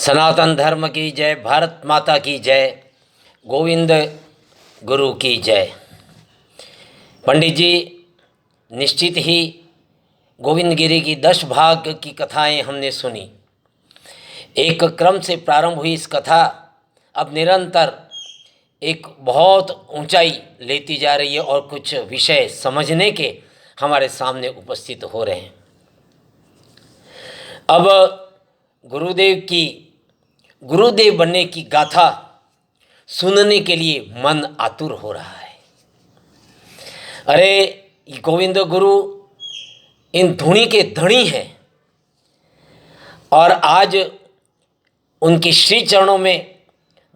सनातन धर्म की जय, भारत माता की जय, गोविंद गुरु की जय। पंडित जी, निश्चित ही गोविंद गिरी की 10 भाग की कथाएं हमने सुनी। एक क्रम से प्रारंभ हुई इस कथा अब निरंतर एक बहुत ऊंचाई लेती जा रही है और कुछ विषय समझने के हमारे सामने उपस्थित हो रहे हैं। अब गुरुदेव बनने की गाथा सुनने के लिए मन आतुर हो रहा है। अरे गोविंद गुरु इन धुनी के धनी हैं और आज उनके श्री चरणों में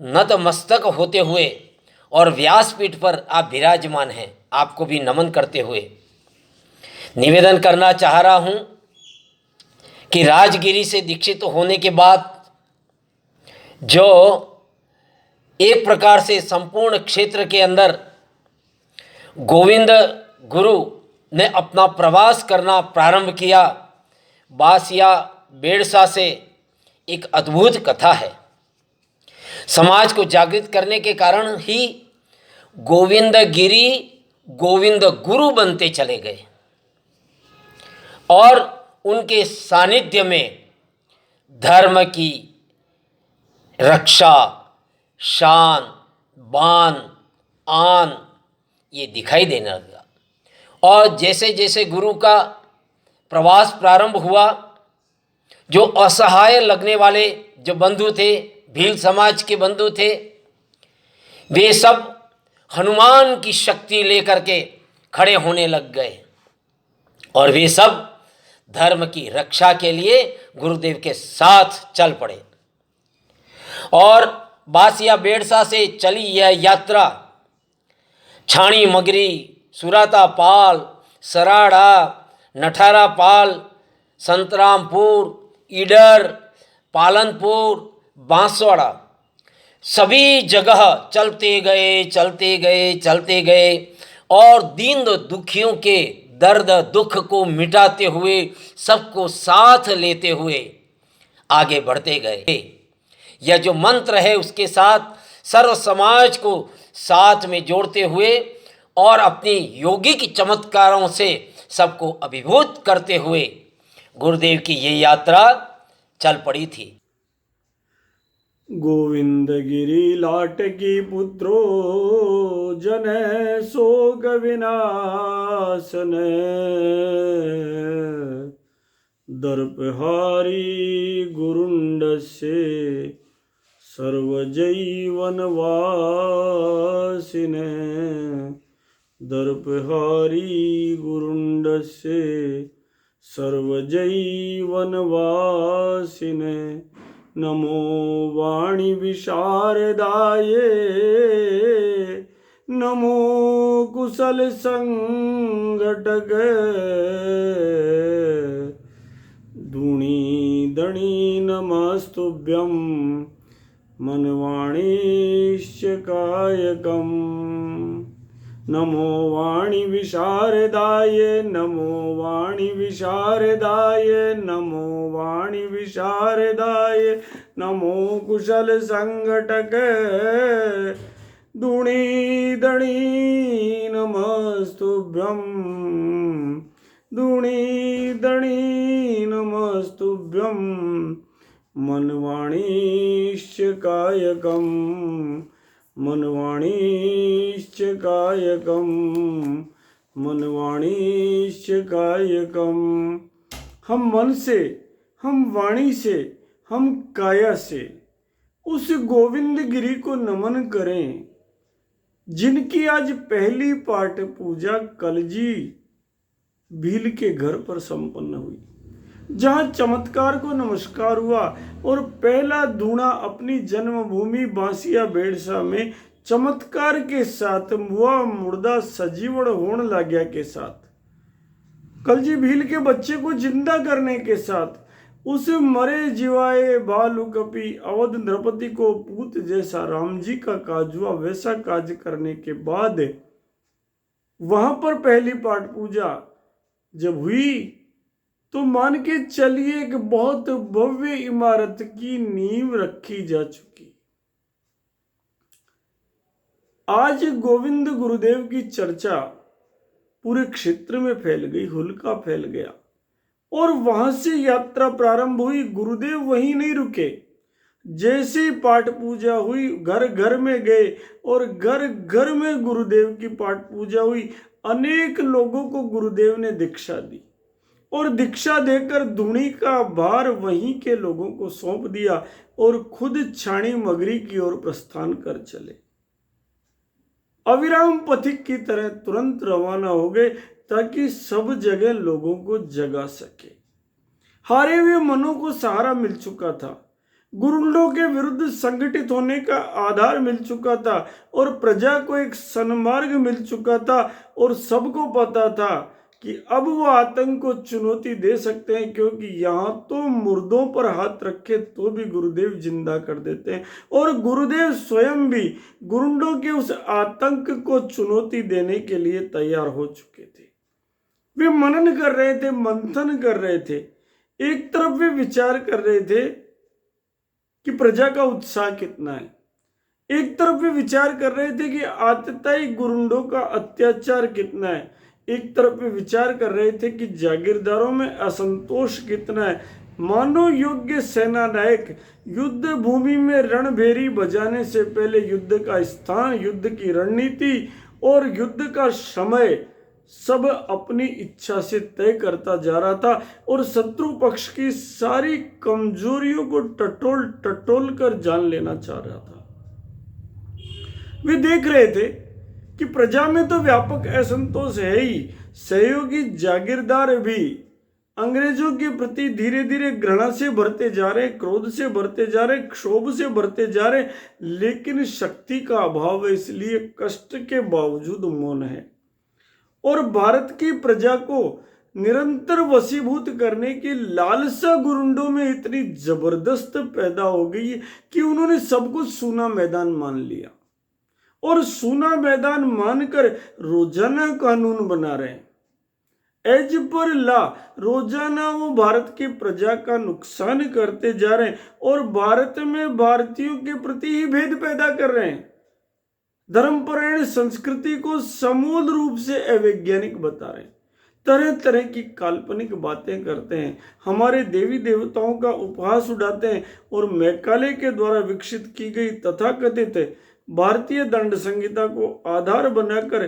नतमस्तक होते हुए और व्यासपीठ पर आप विराजमान हैं। आपको भी नमन करते हुए निवेदन करना चाह रहा हूँ कि राजगिरी से दीक्षित होने के बाद जो एक प्रकार से संपूर्ण क्षेत्र के अंदर गोविंद गुरु ने अपना प्रवास करना प्रारंभ किया, बासिया बेड़सा से एक अद्भुत कथा है। समाज को जागृत करने के कारण ही गोविंद गिरी गोविंद गुरु बनते चले गए और उनके सानिध्य में धर्म की रक्षा, शान, बान, आन ये दिखाई देने लगा। और जैसे जैसे गुरु का प्रवास प्रारंभ हुआ, जो असहाय लगने वाले जो बंधु थे, भील समाज के बंधु थे, वे सब हनुमान की शक्ति लेकर के खड़े होने लग गए और वे सब धर्म की रक्षा के लिए गुरुदेव के साथ चल पड़े। और बासिया बेड़सा से चली यह यात्रा छाणी मगरी, सुराता पाल, सराड़ा, नठारा पाल, संतरामपुर, ईडर, पालनपुर, बांसवाड़ा सभी जगह चलते गए और दीन दुखियों के दर्द दुख को मिटाते हुए, सबको साथ लेते हुए आगे बढ़ते गए। यह जो मंत्र है उसके साथ सर्व समाज को साथ में जोड़ते हुए और अपनी योगिक चमत्कारों से सबको अभिभूत करते हुए गुरुदेव की ये यात्रा चल पड़ी थी। गोविंद गिरी लाट की पुत्रो जन सोग विनाशन, दर्पहारी गुरुंड से सर्वजैवन वासिने, दर्पहारी गुरुंड से सर्वजैवन वासिने, नमो वाणी विशारदाये, नमो कुशल संगटक, धुनी दणी नमस्तुभ्यं मनवाणीश्च कायकम्, नमो वाणी विशारदाय, नमो वाणी विशारदाय, नमो वाणी विशारदाय, नमो कुशल संगटक, धुनी दणी नमस्तुभ्यं, धुनी दणी नमस्तुभ्यं मनवाणीश्च कायकम्, मनवाणीश्च कायकम्, मनवाणीश्च कायकम्। हम मन से, हम वाणी से, हम काया से उस गोविंद गिरी को नमन करें जिनकी आज पहली पाठ पूजा कलजी भील के घर पर संपन्न हुई, जहां चमत्कार को नमस्कार हुआ और पहला धूना अपनी जन्मभूमि बासिया बेड़सा में चमत्कार के साथ मुआ मुर्दा सजीवड़ होने लाग्या के साथ, कलजी भील के बच्चे को जिंदा करने के साथ, उस मरे जीवाए बालू कपी अवध नृपति को पूत जैसा राम जी का काज हुआ, वैसा काज करने के बाद वहां पर पहली पाठ पूजा जब हुई तो मान के चलिए एक बहुत भव्य इमारत की नींव रखी जा चुकी। आज गोविंद गुरुदेव की चर्चा पूरे क्षेत्र में फैल गई, हुल्का फैल गया और वहां से यात्रा प्रारंभ हुई। गुरुदेव वहीं नहीं रुके, जैसे ही पाठ पूजा हुई घर घर में गए और घर घर में गुरुदेव की पाठ पूजा हुई। अनेक लोगों को गुरुदेव ने दीक्षा दी और दीक्षा देकर धूणी का भार वहीं के लोगों को सौंप दिया और खुद छाणी मगरी की ओर प्रस्थान कर चले। अविराम पथिक की तरह तुरंत रवाना हो गए ताकि सब जगह लोगों को जगा सके। हारे हुए मनों को सहारा मिल चुका था, गुरुंडों के विरुद्ध संगठित होने का आधार मिल चुका था और प्रजा को एक सन्मार्ग मिल चुका था और सबको पता था कि अब वो आतंक को चुनौती दे सकते हैं, क्योंकि यहाँ तो मुर्दों पर हाथ रखे तो भी गुरुदेव जिंदा कर देते हैं और गुरुदेव स्वयं भी गुरुंडों के उस आतंक को चुनौती देने के लिए तैयार हो चुके थे। वे मनन कर रहे थे, मंथन कर रहे थे। एक तरफ वे विचार कर रहे थे कि प्रजा का उत्साह कितना है, एक तरफ वे विचार कर रहे थे कि आतताई गुरुंडों का अत्याचार कितना है, एक तरफ वे विचार कर रहे थे कि जागीरदारों में असंतोष कितना है। मानो योग्य सेना नायक युद्ध भूमि में रणभेरी बजाने से पहले युद्ध का स्थान, युद्ध की रणनीति और युद्ध का समय सब अपनी इच्छा से तय करता जा रहा था और शत्रु पक्ष की सारी कमजोरियों को टटोल टटोल कर जान लेना चाह रहा था। वे देख रहे थे कि प्रजा में तो व्यापक असंतोष है ही, सहयोगी जागीरदार भी अंग्रेजों के प्रति धीरे धीरे घृणा से भरते जा रहे, क्रोध से भरते जा रहे, क्षोभ से भरते जा रहे, लेकिन शक्ति का अभाव है, इसलिए कष्ट के बावजूद मौन है। और भारत की प्रजा को निरंतर वशीभूत करने की लालसा गुरुंडों में इतनी जबरदस्त पैदा हो गई है कि उन्होंने सब कुछ सूना मैदान मान लिया और सूना मैदान मानकर रोजाना कानून बना रहे हैं। एज पर ला रोजाना वो भारत की प्रजा का नुकसान करते जा रहे हैं और भारत में भारतीयों के प्रति ही भेद पैदा कर रहे हैं। धर्मपरायण संस्कृति को समूल रूप से अवैज्ञानिक बता रहे हैं, तरह तरह की काल्पनिक बातें करते हैं, हमारे देवी देवताओं का उपहास उड़ाते हैं और मैकाले के द्वारा विकसित की गई तथाकथित भारतीय दंड संहिता को आधार बनाकर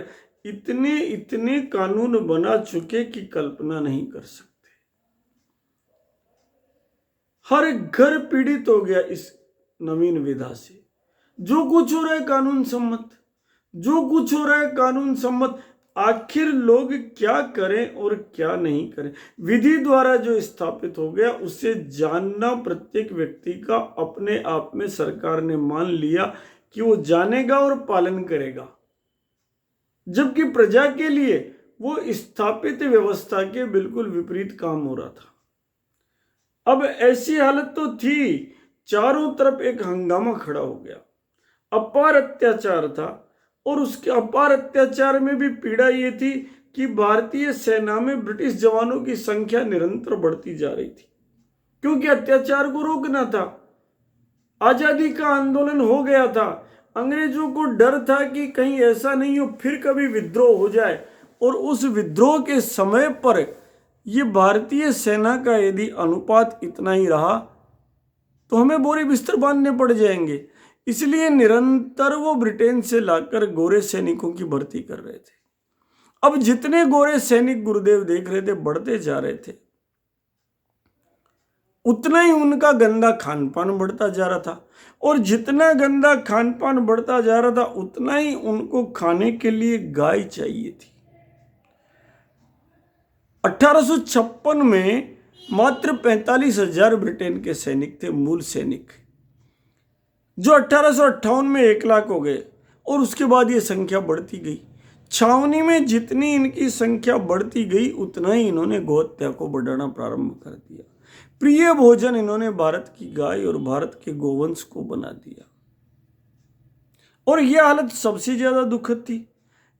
इतने इतने कानून बना चुके कि कल्पना नहीं कर सकते। हर घर पीड़ित हो गया इस नवीन विधा से। जो कुछ हो रहा है कानून सम्मत, जो कुछ हो रहा है कानून सम्मत। आखिर लोग क्या करें और क्या नहीं करें। विधि द्वारा जो स्थापित हो गया उसे जानना प्रत्येक व्यक्ति का अपने आप में सरकार ने मान लिया कि वो जानेगा और पालन करेगा, जबकि प्रजा के लिए वो स्थापित व्यवस्था के बिल्कुल विपरीत काम हो रहा था। अब ऐसी हालत तो थी, चारों तरफ एक हंगामा खड़ा हो गया, अपार अत्याचार था और उसके अपार अत्याचार में भी पीड़ा ये थी कि भारतीय सेना में ब्रिटिश जवानों की संख्या निरंतर बढ़ती जा रही थी, क्योंकि अत्याचार को रोकना था। आजादी का आंदोलन हो गया था, अंग्रेजों को डर था कि कहीं ऐसा नहीं हो फिर कभी विद्रोह हो जाए, और उस विद्रोह के समय पर ये भारतीय सेना का यदि अनुपात इतना ही रहा तो हमें बोरे बिस्तर बांधने पड़ जाएंगे। इसलिए निरंतर वो ब्रिटेन से लाकर गोरे सैनिकों की भर्ती कर रहे थे। अब जितने गोरे सैनिक गुरुदेव देख रहे थे बढ़ते जा रहे थे, उतना ही उनका गंदा खान पान बढ़ता जा रहा था, और जितना गंदा खान पान बढ़ता जा रहा था उतना ही उनको खाने के लिए गाय चाहिए थी। 1856 में मात्र 45,000 ब्रिटेन के सैनिक थे, मूल सैनिक, जो 1858 में 1 लाख हो गए, और उसके बाद ये संख्या बढ़ती गई। छावनी में जितनी इनकी संख्या बढ़ती गई उतना ही इन्होंने गोहत्या को बढ़ाना प्रारंभ कर दिया। प्रिय भोजन इन्होंने भारत की गाय और भारत के गोवंश को बना दिया, और यह हालत सबसे ज्यादा दुखद थी।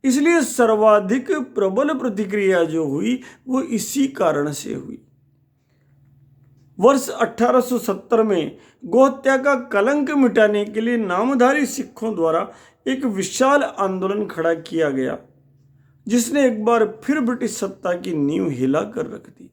इसलिए सर्वाधिक प्रबल प्रतिक्रिया जो हुई वो इसी कारण से हुई। वर्ष 1870 में गौहत्या का कलंक मिटाने के लिए नामधारी सिखों द्वारा एक विशाल आंदोलन खड़ा किया गया, जिसने एक बार फिर ब्रिटिश सत्ता की नींव हिला कर रख दी।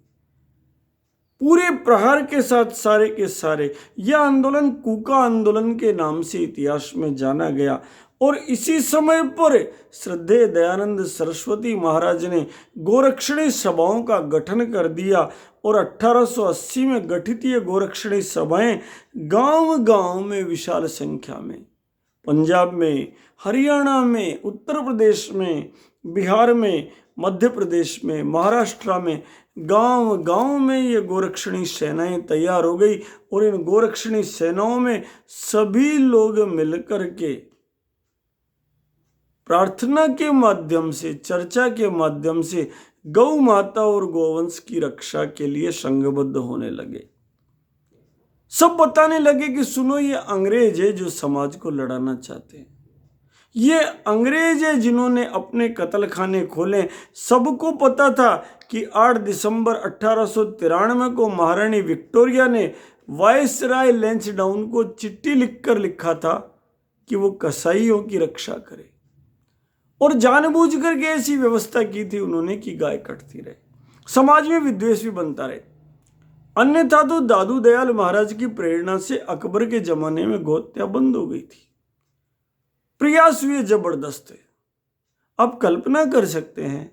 पूरे प्रहार के साथ सारे के सारे यह आंदोलन कूका आंदोलन के नाम से इतिहास में जाना गया और इसी समय पर श्रद्धेय दयानंद सरस्वती महाराज ने गोरक्षणी सभाओं का गठन कर दिया और 1880 में गठित ये गोरक्षणी सभाएं गांव-गांव में विशाल संख्या में, पंजाब में, हरियाणा में, उत्तर प्रदेश में, बिहार में, मध्य प्रदेश में, महाराष्ट्र में, गांव-गांव में ये गोरक्षणी सेनाएं तैयार हो गई और इन गोरक्षणी सेनाओं में सभी लोग मिलकर के प्रार्थना के माध्यम से, चर्चा के माध्यम से गौ माता और गोवंश की रक्षा के लिए संघबद्ध होने लगे। सब बताने लगे कि सुनो, ये अंग्रेज है जो समाज को लड़ाना चाहते हैं, ये अंग्रेज है जिन्होंने अपने कत्ल खाने खोले। सबको पता था कि 8 दिसंबर 1893 को महारानी विक्टोरिया ने वायसराय लैंसडाउन को चिट्ठी लिखकर लिखा था कि वो कसाईयों की रक्षा करे और जानबूझ करके ऐसी व्यवस्था की थी उन्होंने कि गाय कटती रहे, समाज में विद्वेष भी बनता रहे। अन्यथा तो दादू दयाल महाराज की प्रेरणा से अकबर के जमाने में गौहत्या बंद हो गई थी। प्रयास हुए जबरदस्त है। आप कल्पना कर सकते हैं,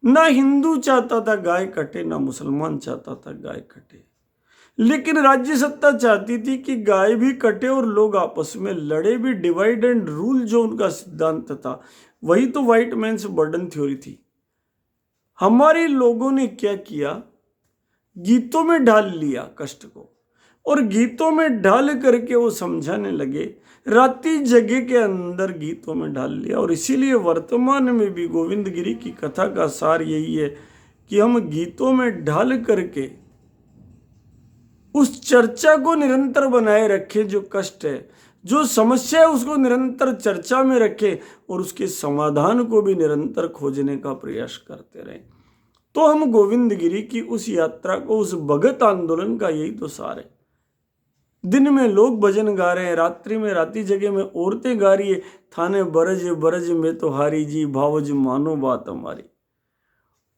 ना हिंदू चाहता था गाय कटे, ना मुसलमान चाहता था गाय कटे, लेकिन राज्य सत्ता चाहती थी कि गाय भी कटे और लोग आपस में लड़े भी। डिवाइड एंड रूल जो उनका सिद्धांत था, वही तो व्हाइट मैन्स बर्डन थ्योरी थी। हमारे लोगों ने क्या किया, गीतों में ढाल लिया कष्ट को और गीतों में ढाल करके वो समझाने लगे, राती जगह के अंदर गीतों में ढाल लिया। और इसीलिए वर्तमान में भी गोविंद गिरी की कथा का सार यही है कि हम गीतों में ढाल करके उस चर्चा को निरंतर बनाए रखें, जो कष्ट है, जो समस्या है, उसको निरंतर चर्चा में रखें और उसके समाधान को भी निरंतर खोजने का प्रयास करते रहें। तो हम गोविंद गिरी की उस यात्रा को, उस भगत आंदोलन का यही तो सार है। दिन में लोग भजन गा रहे हैं, रात्रि में राती जगह में औरतें गा रही है, थाने बरज बरज में तो हारी जी, भावज मानो बात हमारी।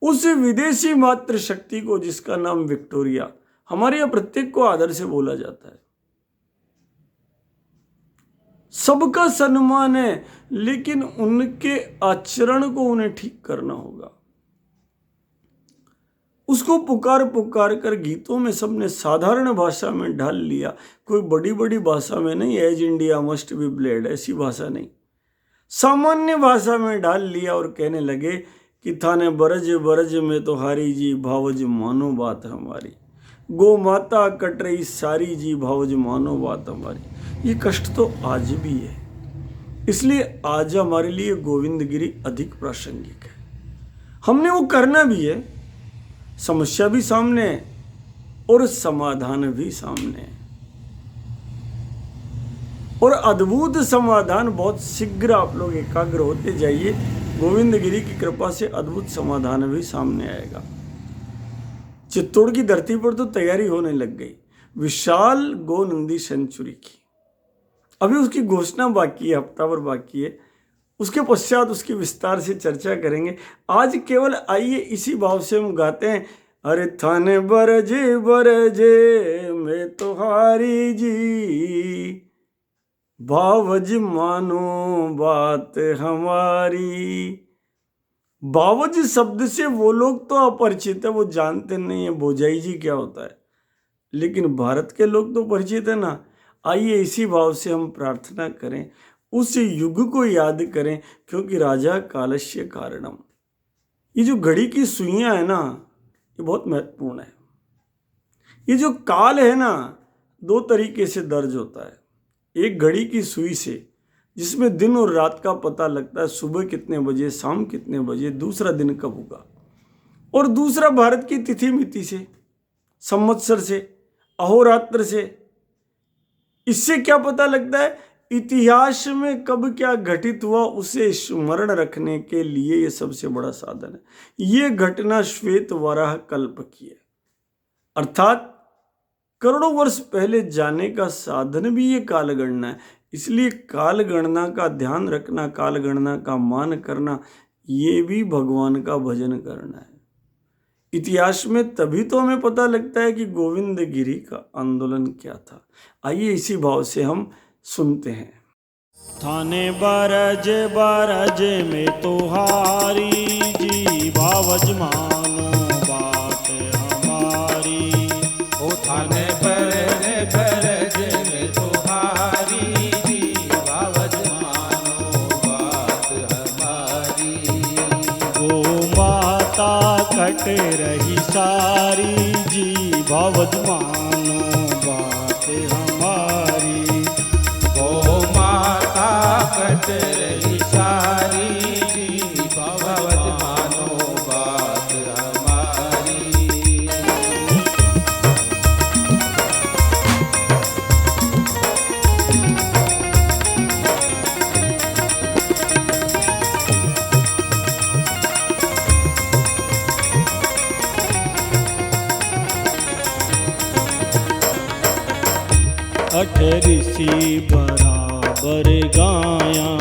उस विदेशी मात्र शक्ति को जिसका नाम विक्टोरिया, हमारे यहाँ प्रत्येक को आदर से बोला जाता है, सबका सम्मान है, लेकिन उनके आचरण को उन्हें ठीक करना होगा। उसको पुकार पुकार कर गीतों में सबने साधारण भाषा में ढाल लिया, कोई बड़ी बड़ी भाषा में नहीं, as India must be bled, ऐसी भाषा नहीं, सामान्य भाषा में ढाल लिया और कहने लगे कि थाने बरज बरज में तो हारी जी, भावज मानो बात हमारी, गो माता कट रही सारी जी, भावज मानो बात हमारी। ये कष्ट तो आज भी है, इसलिए आज हमारे लिए गोविंद गिरी अधिक प्रासंगिक है। हमने वो करना भी है, समस्या भी सामने है और समाधान भी सामने है, और अद्भुत समाधान बहुत शीघ्र। आप लोग एकाग्र होते जाइए, गोविंद गिरी की कृपा से अद्भुत समाधान भी सामने आएगा। चित्तौड़ की धरती पर तो तैयारी होने लग गई विशाल गो नंदी सेंचुरी की। अभी उसकी घोषणा बाकी है, हफ्ता भर बाकी है, उसके पश्चात उसकी विस्तार से चर्चा करेंगे। आज केवल आइए इसी भाव से हम गाते हैं, अरे थाने बरजे बरजे में तो हारी जी, भावज मानो बात हमारी। बावज शब्द से वो लोग तो अपरिचित है, वो जानते नहीं है भोजाई जी क्या होता है, लेकिन भारत के लोग तो परिचित है ना। आइए इसी भाव से हम प्रार्थना करें, उस युग को याद करें, क्योंकि राजा कालस्य कारणम। ये जो घड़ी की सुइयां है ना, ये बहुत महत्वपूर्ण है। ये जो काल है ना, दो तरीके से दर्ज होता है। एक घड़ी की सुई से, जिसमें दिन और रात का पता लगता है, सुबह कितने बजे, शाम कितने बजे, दूसरा दिन कब होगा। और दूसरा भारत की तिथि मिति से, संवत्सर से, अहोरात्र से। इससे क्या पता लगता है, इतिहास में कब क्या घटित हुआ उसे स्मरण रखने के लिए ये सबसे बड़ा साधन है। ये घटना श्वेत वराह कल्प की है, अर्थात करोड़ों वर्ष पहले जाने का साधन भी ये काल गणना है। इसलिए काल गणना का ध्यान रखना, काल गणना का मान करना, ये भी भगवान का भजन करना है। इतिहास में तभी तो हमें पता लगता है कि गोविंद गिरी का आंदोलन क्या था। आइए इसी भाव से हम सुनते हैं। थाने बारज बारज में तोहारी जी भावज मानो बात हमारी। ओ थाने बरज बरज में तोहारी जी भावज मानो बात हमारी। गो माता कट रही सारी जी भावज मानो बात हमारी। गो माता कट रही सारी जी भावज मानो बात हमारी। अठ ऋषि बराबर गाया।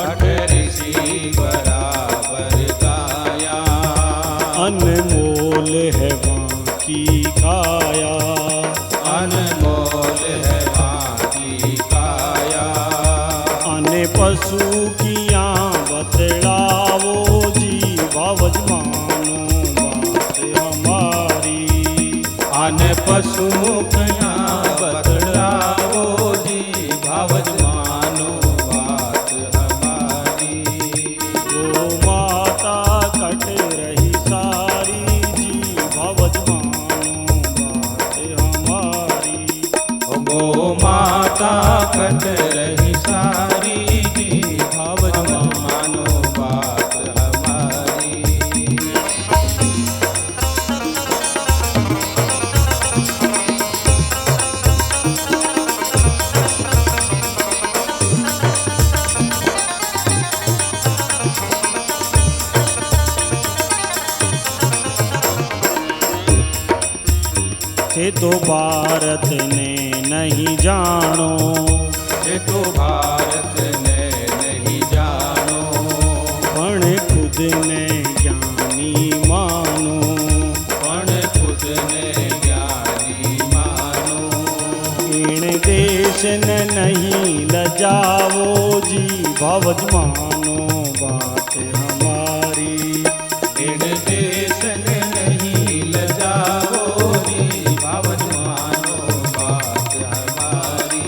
अठ ऋषि बराबर गाया। अनमोल है बाकी काया। अनमोल है बाकी काया। आने पशु किया बतलावो जी भावज मानो बात हमारी। अन पशु कया बतलावो जी भावज मानो बात हमारी। गो माता कट रही सारी जी भावज मानो बात हमारी। गो माता कट रही सारी जी भावज मानो बात हमारी। थे तो भारत ने नहीं जानो। ये तो भारत ने नहीं जानो। पण खुद ने ज्ञानी मानो। पण खुद ने ज्ञानी मानो। इन देश न नहीं लजावो जी भावज मानो बात हमारी। इन देश ने नहीं लजाओ जी भावज मानो बात हमारी।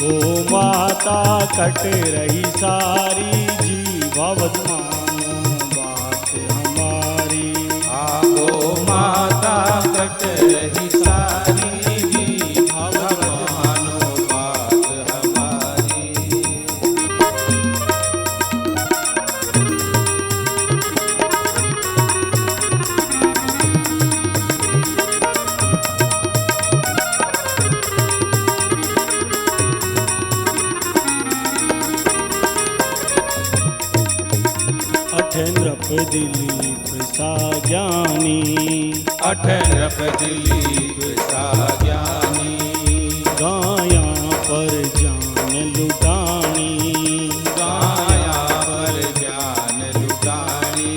गो माता कट रही सारी जी भावज मानो बात हमारी। गो माता कट रही सारी जी भावज मानो बात हमारी। अठ नृप दिलीप सा ज्ञानी। अठ नृप दिलीप सा ज्ञानी। गाया पर जान लुटानी। गाया पर ज्ञान लुटानी।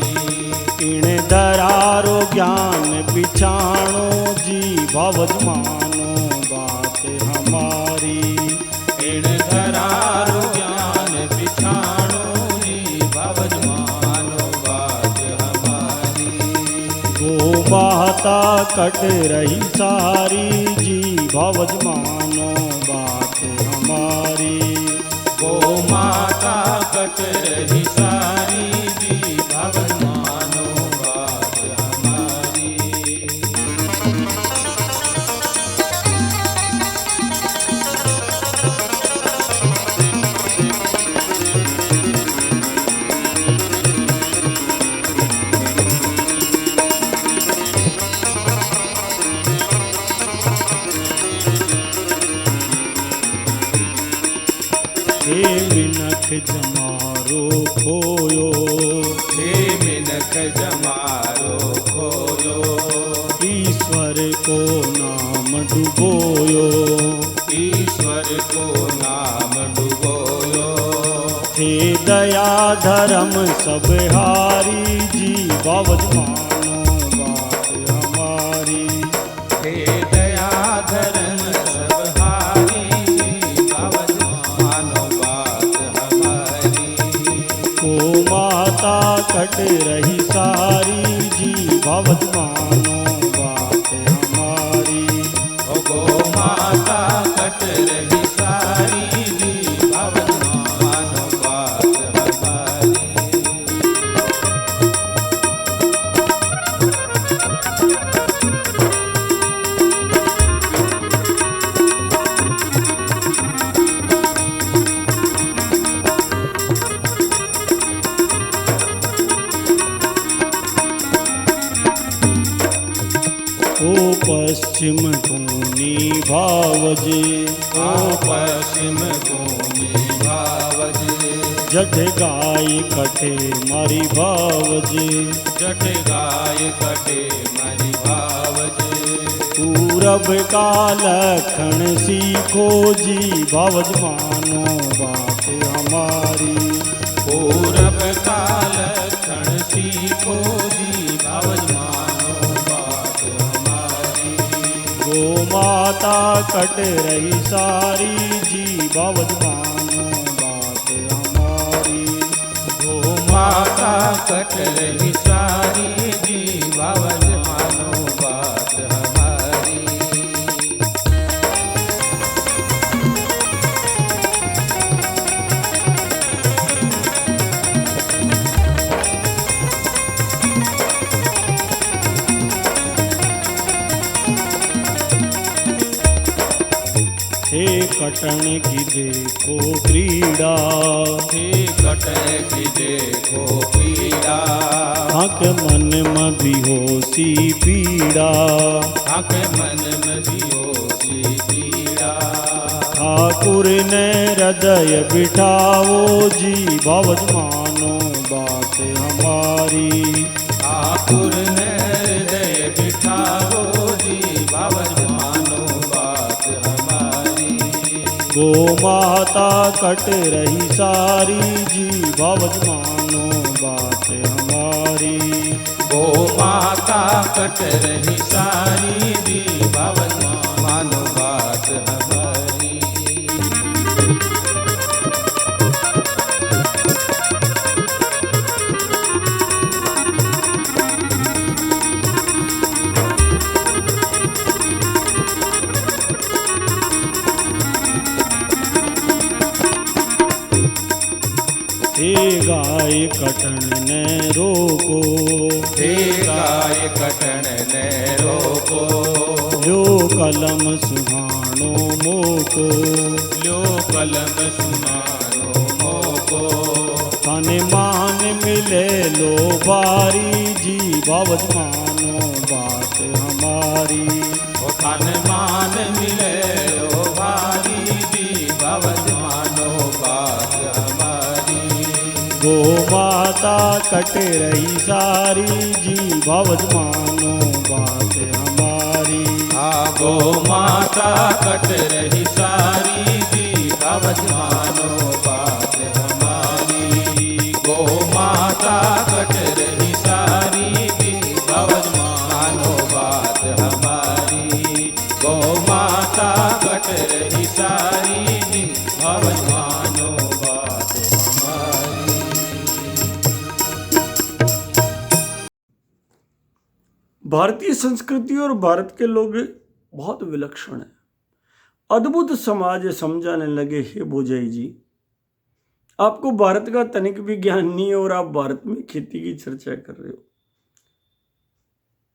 इन दरारो ज्ञान बिछाणो जी भावज मानो बात हमारी। इन धरारो ज्ञान बिछाणो जी भावज मानो बात हमारी। गो माता कट रही सारी जी भावज मानो बात हमारी। गो माता कट रही सारी जी भावज मानो बात हमारी। हे मिनख जमारो खोयो। धर्म सब हारी जी बाबत मानो बात हमारी। हे दया धर्म सब हारी जी बाबत मानो बात हमारी। ओ माता कट रही सारी जी बाबत मानो बात हमारी। ओ गो माता कट रही सारी जी बाबत मानो बात हमारी। ओ पश्चिम कोनी भावजे ओ पश्चिम भूमि भावजे। जठ गाय कटे मारी भावजे। जट गाय कटे मरि भावजे। पूरब का लखण सीखो जी भावज मानो बात हमारी। पूरब काल क्षण सीखो जी भावज मानो बात हमारी। गो माता कट रही सारी जी भावज मानो बात हमारी। गो माता कट रही सारी जी भावज मानो बात हमारी। हे कटन की देखो क्रीड़ा। हे कटे की देखो पीड़ा। हक मन में भी होसी पीड़ा। आंख मन में दियो सी पीड़ा। ठाकुर ने हृदय बिठाओ जी बाबत मानो बात हमारी। ठाकुर ने हृदय बिठाओ जी बाबत मानो बात हमारी। गो माता कट रही सारी जी बाबत मानो बात हमारी। गो माता कट रही सारी जी बाबत मानो बात हमारी। हे गाय कटन ने रोको। हे गाय कटन ने रोको। लो कलम सुहानो मोको। लो कलम सुनानो मोको। तन मान मिले लो बारी जी बाबत मानो बात हमारी। ओ तन मान मिले ओ भारी जी बाबत मानो बात हमारी। गो माता कट रही सारी जी बाबत मानो बात हमारी। गो माता कट रही सारी जी बाबत मानो बात हमारी। गो माता कट रही सारी जी बाबत मानो बात हमारी। गो माता कट रही सारी जी बाबत मानो बात हमारी। भारतीय संस्कृति और भारत के लोग बहुत विलक्षण है। अद्भुत समाज समझाने लगे। हे भोजाई जी, आपको भारत का तनिक भी ज्ञान नहीं है और आप भारत में खेती की चर्चा कर रहे हो।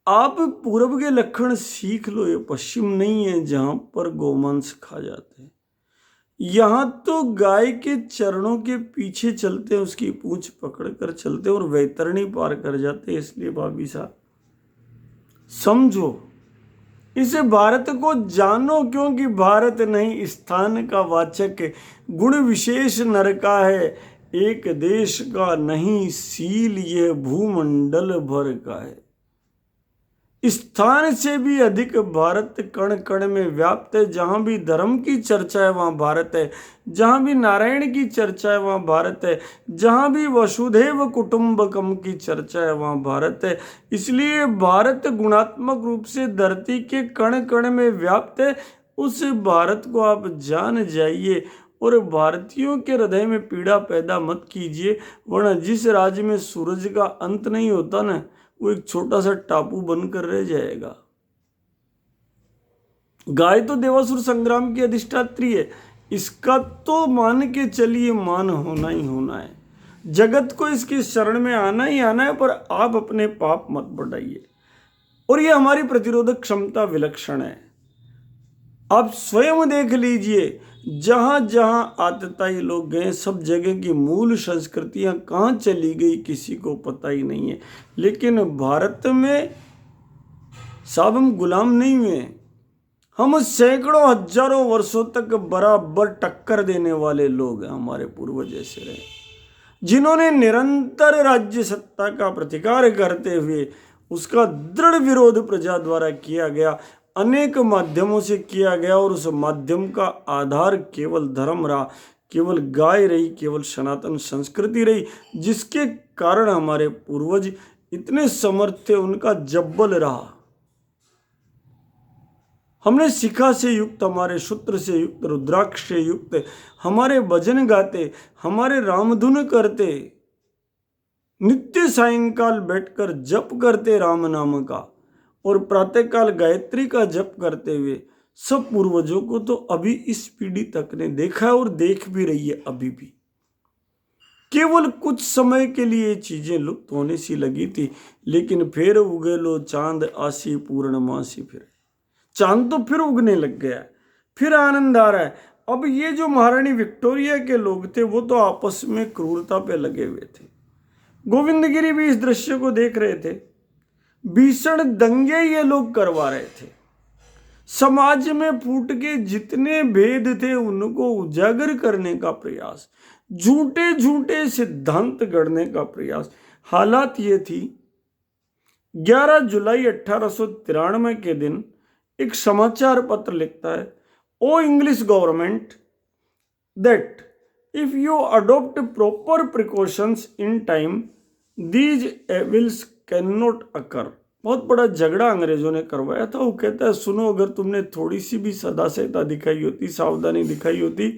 आप पूर्व के लक्षण सीख लो। ये पश्चिम नहीं है जहां पर गोमांस खा जाते हैं। यहां तो गाय के चरणों के पीछे चलते हैं, उसकी पूंछ पकड़ कर चलते हैं और वैतरणी पार कर जाते हैं। इसलिए भाभी साहब समझो, इसे भारत को जानो, क्योंकि भारत नहीं स्थान का वाचक है। गुण विशेष नर का है, एक देश का नहीं, सील यह भूमंडल भर का है। स्थान से भी अधिक भारत कण कण में व्याप्त है। जहाँ भी धर्म की चर्चा है वहाँ भारत है, जहाँ भी नारायण की चर्चा है वहाँ भारत है, जहाँ भी वसुधैव कुटुंबकम की चर्चा है वहाँ भारत है। इसलिए भारत गुणात्मक रूप से धरती के कण कण में व्याप्त है। उस भारत को आप जान जाइए और भारतीयों के हृदय में पीड़ा पैदा मत कीजिए, वरना जिस राज्य में सूरज का अंत नहीं होता ना, वो एक छोटा सा टापू बनकर रह जाएगा। गाय तो देवासुर संग्राम की अधिष्ठात्री है, इसका तो मान के चलिए मान होना ही होना है। जगत को इसकी शरण में आना ही आना है, पर आप अपने पाप मत बढ़ाइए। और ये हमारी प्रतिरोधक क्षमता विलक्षण है। आप स्वयं देख लीजिए, जहां जहां आतताई लोग गए, सब जगह की मूल संस्कृतियां कहाँ चली गई किसी को पता ही नहीं है। लेकिन भारत में साहब हम गुलाम नहीं हुए, हम सैकड़ों हजारों वर्षों तक बराबर टक्कर देने वाले लोग हैं। हमारे पूर्वज ऐसे रहे जिन्होंने निरंतर राज्य सत्ता का प्रतिकार करते हुए उसका दृढ़ विरोध प्रजा द्वारा किया गया, अनेक माध्यमों से किया गया, और उस माध्यम का आधार केवल धर्म रहा, केवल गाय रही, केवल सनातन संस्कृति रही, जिसके कारण हमारे पूर्वज इतने समर्थ थे। उनका जब्बल रहा। हमने शिखा से युक्त, हमारे सूत्र से युक्त, रुद्राक्ष से युक्त हमारे भजन गाते, हमारे रामधुन करते, नित्य सायंकाल बैठकर जप करते राम नाम का, और प्रातःकाल गायत्री का जप करते हुए सब पूर्वजों को तो अभी इस पीढ़ी तक ने देखा है और देख भी रही है। अभी भी केवल कुछ समय के लिए चीजें लुप्त होने सी लगी थी, लेकिन फिर उगे लो चांद आसी पूर्णमासी। फिर चांद तो फिर उगने लग गया, फिर आनंद आ रहा है। अब ये जो महारानी विक्टोरिया के लोग थे वो तो आपस में क्रूरता पे लगे हुए थे। गोविंदगिरी भी इस दृश्य को देख रहे थे। भीषण दंगे ये लोग करवा रहे थे। समाज में फूट के जितने भेद थे उनको उजागर करने का प्रयास, झूठे झूठे सिद्धांत गढ़ने का प्रयास। हालात ये थी, 11 जुलाई 1893 के दिन एक समाचार पत्र लिखता है, o English government, that if you adopt proper precautions in time these evils can not occur. बहुत बड़ा झगड़ा अंग्रेजों ने करवाया था। वो कहता है, सुनो, अगर तुमने थोड़ी सी भी सदाशयता दिखाई होती, सावधानी दिखाई होती,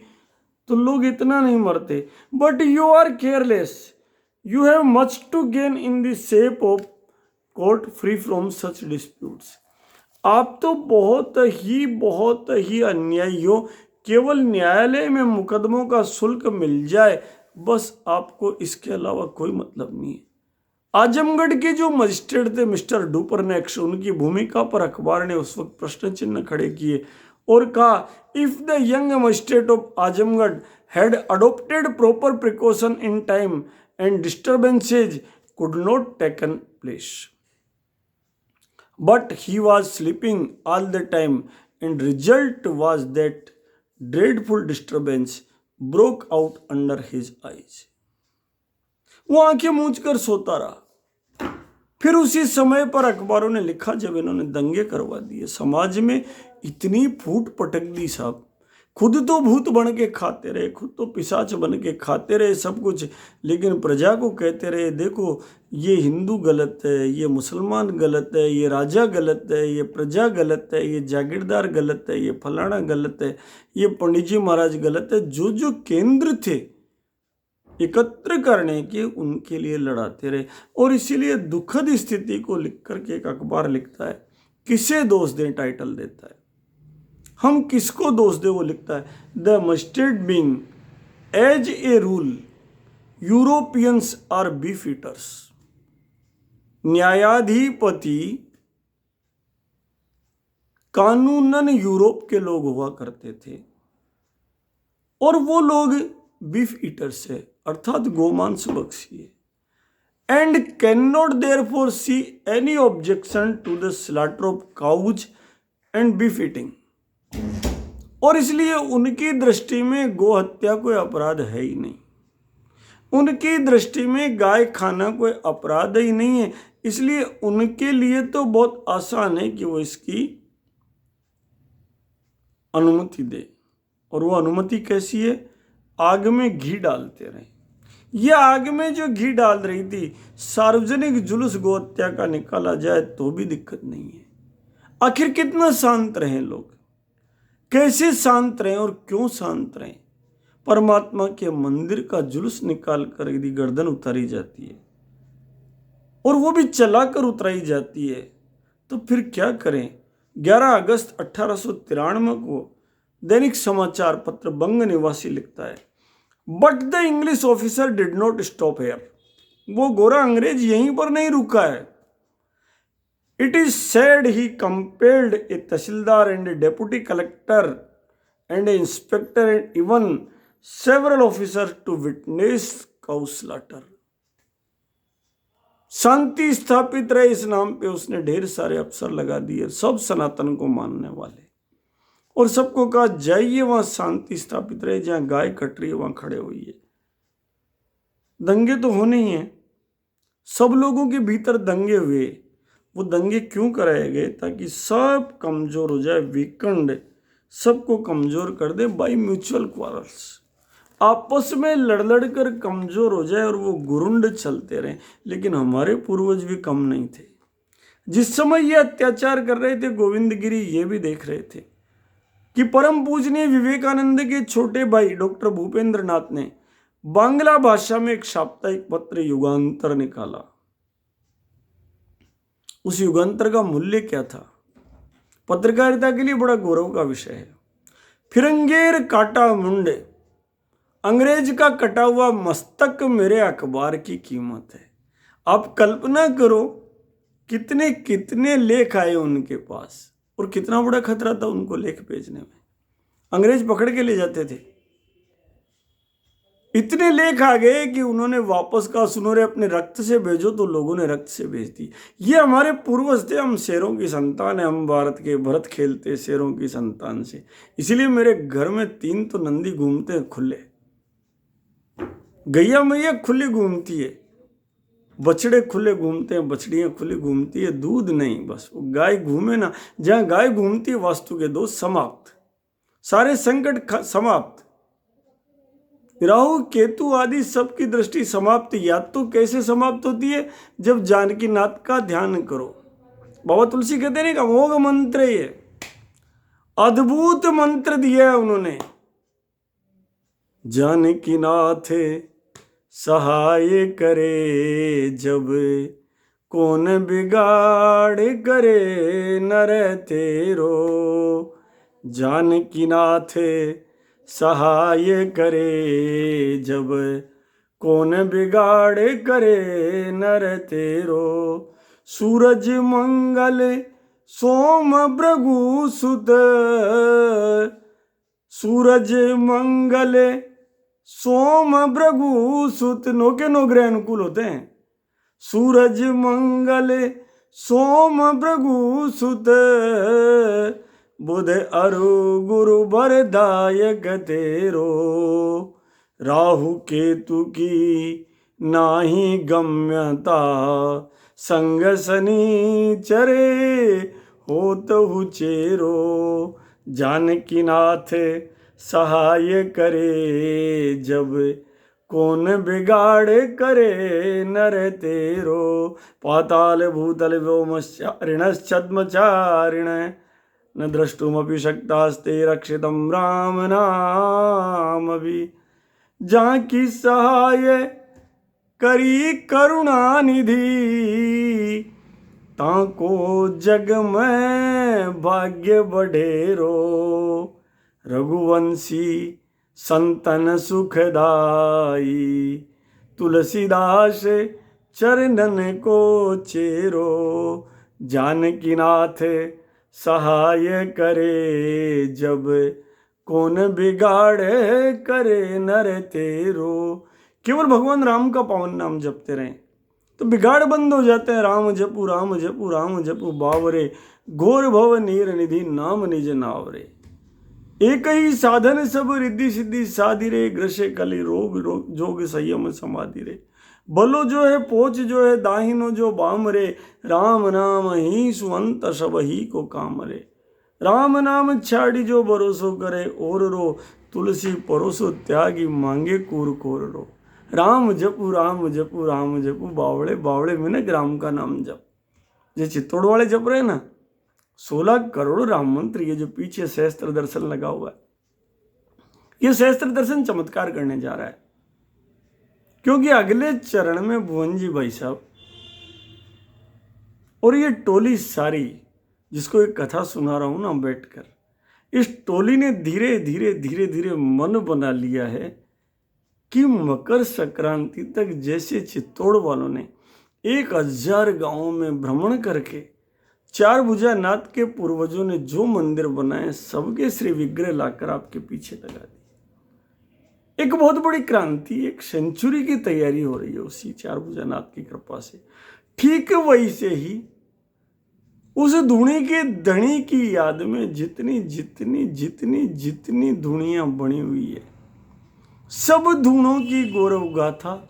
तो लोग इतना नहीं मरते। But you are careless, you have much to gain in the shape of court free from such disputes. आप तो बहुत ही अन्यायी हो। केवल न्यायालय में मुकदमों का शुल्क मिल जाए, बस आपको इसके अलावा कोई मतलब नहीं है। आजमगढ़ के जो मजिस्ट्रेट थे मिस्टर डुपरनेक्स, उनकी भूमिका पर अखबार ने उस वक्त प्रश्न चिन्ह खड़े किए और कहा, if the young magistrate of Azamgarh had adopted proper precaution in time and disturbances could not taken place, but he was sleeping all the time and result was that dreadful disturbance broke out under his eyes। वो आंखें मूंद कर सोता रहा। फिर उसी समय पर अखबारों ने लिखा, जब इन्होंने दंगे करवा दिए, समाज में इतनी फूट पटक दी साहब, खुद तो भूत बन के खाते रहे, खुद तो पिशाच बन के खाते रहे सब कुछ, लेकिन प्रजा को कहते रहे, देखो ये हिंदू गलत है, ये मुसलमान गलत है, ये राजा गलत है, ये प्रजा गलत है, ये जागीरदार गलत है, ये फलाना गलत है, ये पंडित जी महाराज गलत है। जो जो केंद्र थे एकत्र करने के, उनके लिए लड़ाते रहे। और इसीलिए दुखद स्थिति को लिख करके एक अखबार लिखता है, किसे दोष दें टाइटल देता है, हम किसको दोष दे, वो लिखता है, the magistrate being as a rule Europeans are beef eaters. न्यायाधिपति कानूनन यूरोप के लोग हुआ करते थे और वो लोग बीफ ईटर्स है, अर्थात गोमांस भक्षी है। And can not therefore see any objection to the slaughter of cows and beef eating. और इसलिए उनकी दृष्टि में गो हत्या कोई अपराध है ही नहीं, उनकी दृष्टि में गाय खाना कोई अपराध ही नहीं है। इसलिए उनके लिए तो बहुत आसान है कि वो इसकी अनुमति दे। और वो अनुमति कैसी है? आग में घी डालते रहे। ये आग में जो घी डाल रही थी, सार्वजनिक जुलूस गोहत्या का निकाला जाए तो भी दिक्कत नहीं है। आखिर कितना शांत रहे लोग, कैसे शांत रहे और क्यों शांत रहे? परमात्मा के मंदिर का जुलूस निकाल कर यदि गर्दन उतारी जाती है और वो भी चलाकर उतराई जाती है तो फिर क्या करें? 11 अगस्त 1893 को दैनिक समाचार पत्र बंग निवासी लिखता है, but the English officer did not stop here. वो गोरा अंग्रेज यहीं पर नहीं रुका है। It is said he compelled a tahsildar and a deputy collector and an inspector and even several officer to witness cow slaughter. शांति स्थापित रहे इस नाम पे उसने ढेर सारे अफसर लगा दिए, सब सनातन को मानने वाले, और सबको कहा जाइए वहां शांति स्थापित रहे, जहां गाय कट रही है वहां खड़े होइए। दंगे तो होने ही हैं, सब लोगों के भीतर दंगे हुए। वो दंगे क्यों कराए गए? ताकि सब कमजोर हो जाए, वीकेंड सबको कमजोर कर दे बाई म्यूचुअल क्वारल्स, आपस में लड़ लड़ कर कमजोर हो जाए और वो गुरुंड चलते रहे। लेकिन हमारे पूर्वज भी कम नहीं थे। जिस समय ये अत्याचार कर रहे थे गोविंद गिरी ये भी देख रहे थे कि परम पूजनीय विवेकानंद के छोटे भाई डॉक्टर भूपेंद्र नाथ ने बांग्ला भाषा में एक साप्ताहिक पत्र युगांतर निकाला। उस युगांतर का मूल्य क्या था? पत्रकारिता के लिए बड़ा गौरव का विषय है। फिरंगेर काटा मुंडे, अंग्रेज का कटा हुआ मस्तक मेरे अखबार की कीमत है। आप कल्पना करो कितने कितने लेख आए उनके पास और कितना बड़ा खतरा था उनको लेख भेजने में। अंग्रेज पकड़ के ले जाते थे। इतने लेख आ गए कि उन्होंने वापस कहा सुनोरे अपने रक्त से भेजो, तो लोगों ने रक्त से भेज दी। ये हमारे पूर्वज थे, हम शेरों की संतान है, हम भारत के भरत खेलते शेरों की संतान से। इसीलिए मेरे घर में 3 तो नंदी घूमते हैं खुले, गैया मैया खुली घूमती है, बछड़े खुले घूमते हैं, बछड़ियां खुली घूमती है, दूध नहीं, बस वो गाय घूमे ना। जहां गाय घूमती है वास्तु के दोष समाप्त, सारे संकट समाप्त, राहु केतु आदि सबकी दृष्टि समाप्त। या तो कैसे समाप्त होती है? जब जानकी नाथ का ध्यान करो। बाबा तुलसी कहते हैं अमोघ मंत्र, ये अद्भुत मंत्र दिया है उन्होंने। जानकी नाथ सहाय करे जब, कौन बिगाड़ करे नर तेरो। जानकी नाथ सहाय करे जब, कौन बिगाड़ करे नर तेरो। सूरज मंगल सोम भृगु सुत, सूरज मंगल सोम भृगु सुत, नो के नो ग्रह अनुकूल होते हैं। सूरज मंगल सोम भृगु सुत, बुध अरु गुरु बरदायक तेरो। राहु केतु की नाही गम्यता, संग शनिचरे होत चेरो। जानकी नाथ सहाय करे जब, कौन बिगाड़ करे नर तेरो। पाताल भूतल व्योमश्चारिणश्छद्मचारिण, न द्रष्टुमपि शक्तास्ते रक्षितं राम नाम भी। जहाँ की सहाय करी करुणा निधि, ताको जग में भाग्य बढ़ेरो। रघुवंशी संतन सुखदाई, तुलसीदास चरणन को चेरो। जानकी नाथ सहाय करे जब, कौन बिगाड़े करे नर तेरो। केवल भगवान राम का पावन नाम जपते रहें तो बिगाड़ बंद हो जाते हैं। राम जपू राम जपू राम जपू बावरे, घोर भव नीर निधि नाम निज नावरे। एक ही साधन सब रिद्धि सिद्धि साधि रे, ग्रसे कली रोग रोग जोग संयम समाधि रे। भलो जो है पोच जो है दाहिनो जो बाम रे, राम नाम ही सुअंत सब ही को काम रे। राम नाम छाड़ी जो भरोसो करे और रो, तुलसी परोसो त्यागी मांगे कूर कोर रो। राम जपू राम जपू राम जपू, बावड़े बावड़े में न राम का नाम जप। ये चित्तौड़ वाले जप रहे ना 16 करोड़ राम मंत्र, ये जो पीछे सहस्त्र दर्शन लगा हुआ है, ये सहस्त्र दर्शन चमत्कार करने जा रहा है। क्योंकि अगले चरण में भुवन जी भाई साहब और ये टोली सारी, जिसको एक कथा सुना रहा हूं ना बैठकर, इस टोली ने धीरे धीरे धीरे धीरे मन बना लिया है कि मकर संक्रांति तक जैसे चित्तौड़ वालों ने 1000 गांवों में भ्रमण करके चार भुजा नाथ के पूर्वजों ने जो मंदिर बनाए सबके श्री विग्रह लाकर आपके पीछे लगा दिए। एक बहुत बड़ी क्रांति, एक सेंचुरी की तैयारी हो रही है उसी चार भुजा नाथ की कृपा से। ठीक वैसे ही उस धुनी के धनी की याद में जितनी जितनी जितनी जितनी धुनियां बनी हुई है, सब धुनों की गौरव गाथा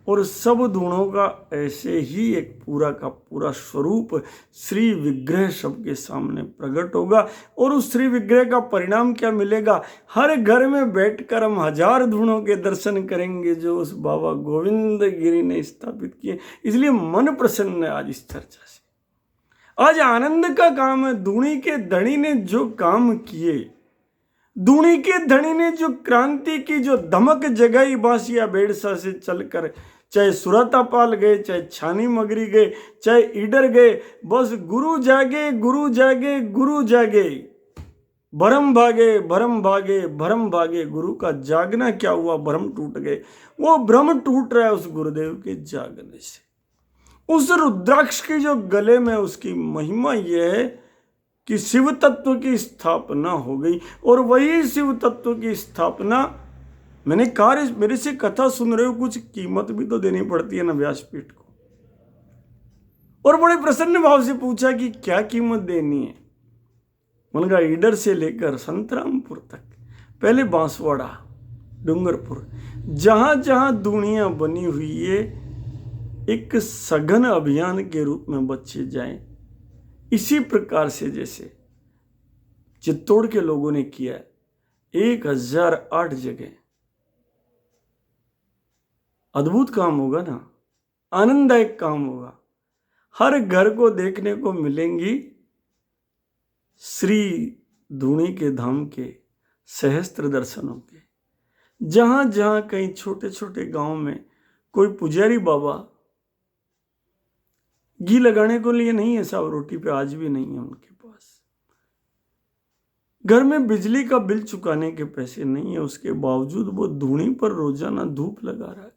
और सब धुनों का ऐसे ही एक पूरा का पूरा स्वरूप श्री विग्रह सबके सामने प्रकट होगा। और उस श्री विग्रह का परिणाम क्या मिलेगा? हर घर में बैठकर हम 1000 धुनों के दर्शन करेंगे जो उस बाबा गोविंद गिरी ने स्थापित किए। इसलिए मन प्रसन्न है आज इस चर्चा से। आज आनंद का काम है। धुनी के धनी ने जो काम किए, धुनी के धनी ने जो क्रांति की, जो धमक जगाई बांसिया बेड़सा से चलकर, चाहे सुरतापाल गए, चाहे छानी मगरी गए, चाहे ईडर गए, बस गुरु जागे गुरु जागे गुरु जागे, भरम भागे भरम भागे भरम भागे। गुरु का जागना क्या हुआ? भ्रम टूट गए। वो भ्रम टूट रहा है उस गुरुदेव के जागने से। उस रुद्राक्ष की जो गले में उसकी महिमा यह है कि शिव तत्व की स्थापना हो गई। और वही शिव तत्व की स्थापना, मैंने कहा मेरे से कथा सुन रहे हो, कुछ कीमत भी तो देनी पड़ती है ना व्यासपीठ को। और बड़े प्रसन्न भाव से पूछा कि क्या कीमत देनी है? मैंने कहा ईडर से लेकर संतरामपुर तक, पहले बांसवाड़ा, डूंगरपुर, जहां जहां दुनिया बनी हुई है, एक सघन अभियान के रूप में बच्चे जाएं। इसी प्रकार से जैसे चित्तौड़ के लोगों ने किया 1008 जगह, अद्भुत काम होगा ना, आनंददायक काम होगा। हर घर को देखने को मिलेंगी श्री धुनी के धाम के सहस्त्र दर्शनों के। जहां जहां कहीं छोटे छोटे गांव में कोई पुजारी बाबा घी लगाने को लिए नहीं है, साहब रोटी पे आज भी नहीं है उनके पास। घर में बिजली का बिल चुकाने के पैसे नहीं है, उसके बावजूद वो धुनी पर रोजाना धूप लगा रहा है।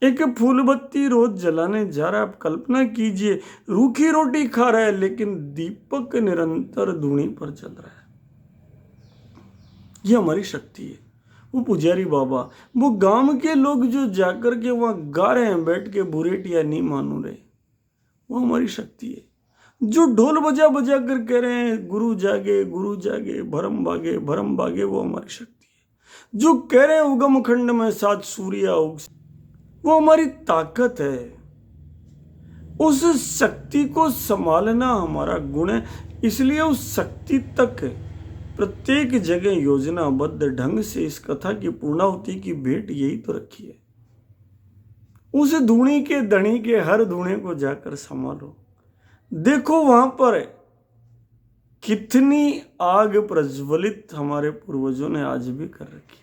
एक फूल बत्ती रोज जलाने जा रहा है। आप कल्पना कीजिए, रूखी रोटी खा रहा है लेकिन दीपक निरंतर धुनी पर जल रहा है। यह हमारी शक्ति है। वो पुजारी बाबा, वो गांव के लोग जो जाकर के वहां गा रहे हैं बैठ के, बुरेटिया नहीं मानू रहे, वो हमारी शक्ति है। जो ढोल बजा बजा कर कह रहे हैं गुरु जागे भरम भागे, वो हमारी शक्ति है। जो कह रहे हैं उगम खंड में 7 सूर्य उग, वो हमारी ताकत है। उस शक्ति को संभालना हमारा गुण है। इसलिए उस शक्ति तक प्रत्येक जगह योजनाबद्ध ढंग से इस कथा की पूर्णाहुति की भेंट यही तो रखी है। उस धुनी के धनी के हर धुने को जाकर संभालो। देखो वहां पर कितनी आग प्रज्वलित हमारे पूर्वजों ने आज भी कर रखी है।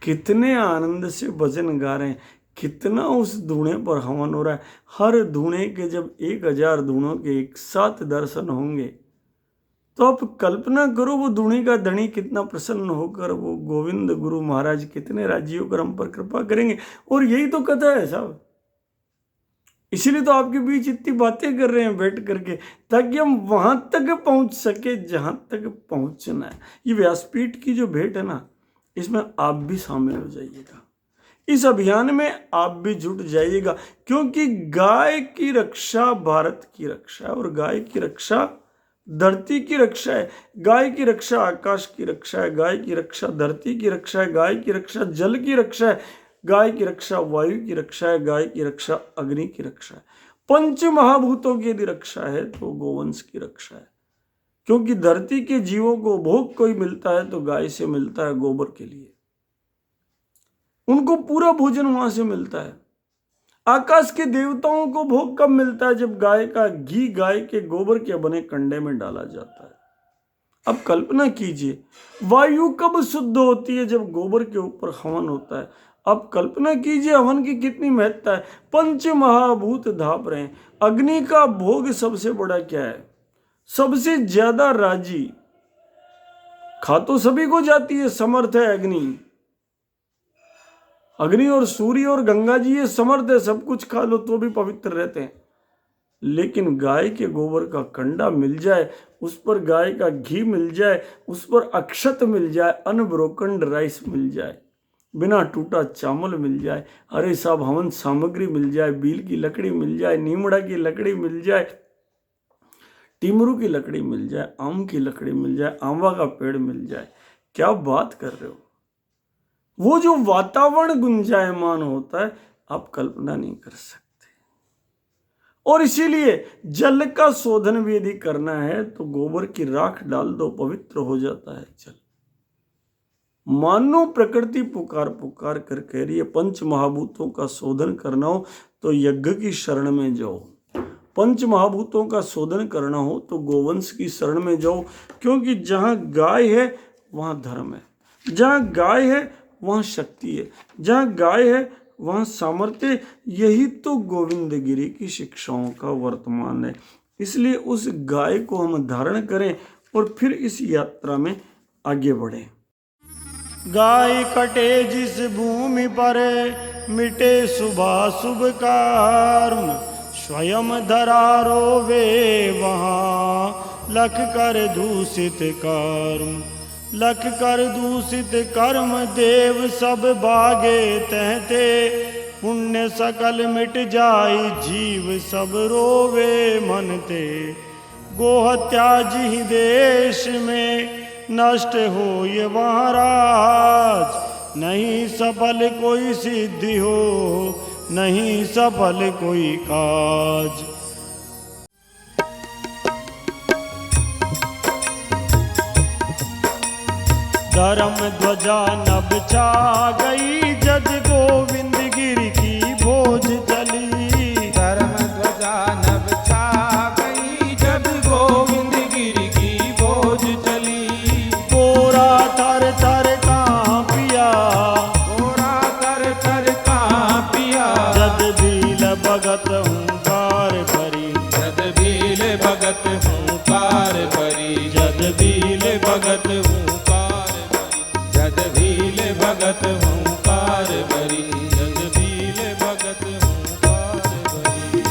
कितने आनंद से भजन गा रहे हैं, कितना उस धुने पर हवन हो रहा है। हर धुने के जब 1000 धुनों के एक साथ दर्शन होंगे तो आप कल्पना करो वो धुनी का धनी कितना प्रसन्न होकर, वो गोविंद गुरु महाराज कितने राजी होकर हम पर कृपा करेंगे। और यही तो कथा है साहब। इसीलिए तो आपके बीच इतनी बातें कर रहे हैं बैठ करके, ताकि हम वहां तक पहुंच सके जहां तक पहुंचना है। ये व्यासपीठ की जो भेंट है ना, इसमें आप भी शामिल हो जाइएगा। इस अभियान में आप भी जुट जाइएगा, क्योंकि गाय की रक्षा भारत की रक्षा है। और गाय की रक्षा धरती की रक्षा है, गाय की रक्षा आकाश की रक्षा है, गाय की रक्षा धरती की रक्षा है, गाय की रक्षा जल की रक्षा है, गाय की रक्षा वायु की रक्षा है, गाय की रक्षा अग्नि की रक्षा है, पंच महाभूतों की यदि रक्षा है तो गोवंश की रक्षा है। क्योंकि धरती के जीवों को भोग कोई मिलता है तो गाय से मिलता है गोबर के लिए, उनको पूरा भोजन वहां से मिलता है। आकाश के देवताओं को भोग कब मिलता है? जब गाय का घी गाय के गोबर के बने कंडे में डाला जाता है। अब कल्पना कीजिए वायु कब शुद्ध होती है? जब गोबर के ऊपर हवन होता है। अब कल्पना कीजिए हवन की कितनी महत्ता है। पंच महाभूत धाप रहे हैं। अग्नि का भोग सबसे बड़ा क्या है? सबसे ज्यादा राजी, खा तो सभी को जाती है, समर्थ है अग्नि। अग्नि और सूर्य और गंगा जी ये समर्थ है, सब कुछ खा लो तो भी पवित्र रहते हैं। लेकिन गाय के गोबर का कंडा मिल जाए, उस पर गाय का घी मिल जाए, उस पर अक्षत मिल जाए, अनब्रोकन राइस मिल जाए, बिना टूटा चावल मिल जाए, अरे साहब हवन सामग्री मिल जाए, बील की लकड़ी मिल जाए, नीमड़ा की लकड़ी मिल जाए, टीमरू की लकड़ी मिल जाए, आम की लकड़ी मिल जाए, आंवा का पेड़ मिल जाए, क्या बात कर रहे हो। वो जो वातावरण गुंजायमान होता है आप कल्पना नहीं कर सकते। और इसीलिए जल का शोधन भी यदि करना है तो गोबर की राख डाल दो, पवित्र हो जाता है जल। मानो प्रकृति पुकार पुकार कर कह रही है पंच महाभूतों का शोधन करना हो तो यज्ञ की शरण में जाओ, पंच महाभूतों का शोधन करना हो तो गोवंश की शरण में जाओ। क्योंकि जहां गाय है वहां धर्म है, जहां गाय है वहां शक्ति है, जहां गाय है वहां सामर्थ्य। यही तो गोविंद गिरी की शिक्षाओं का वर्तमान है। इसलिए उस गाय को हम धारण करें और फिर इस यात्रा में आगे बढ़ें। गाय कटे जिस भूमि पर मिटे सुबह शुभ कर्म, स्वयं धरा रोवे वहाँ लख कर दूषित कर्म, लख कर दूषित कर्म देव सब बागे तहते, पुण्य सकल मिट जाई जीव सब रोवे मनते, गोहत्या जी देश में नष्ट हो ये वहाँ राज, नहीं सफल कोई सिद्धि हो नहीं सफल कोई काज। धर्म ध्वजा नभ छा गई जद गोविंद गिरि की भोज चली, धर्म ध्वजा नभ छा गई जब गोविंद गिरि की भोज चली, कोरा थर थर कांपिया, कोरा तर तर कांपिया, जद भील भगत हुंकार भरी, जद भील भगत हुंकार भरी, जद भील भगत हुंकार भरी, जद भील भगत हुंकार भरी, जद भील भगत हुंकार भरी।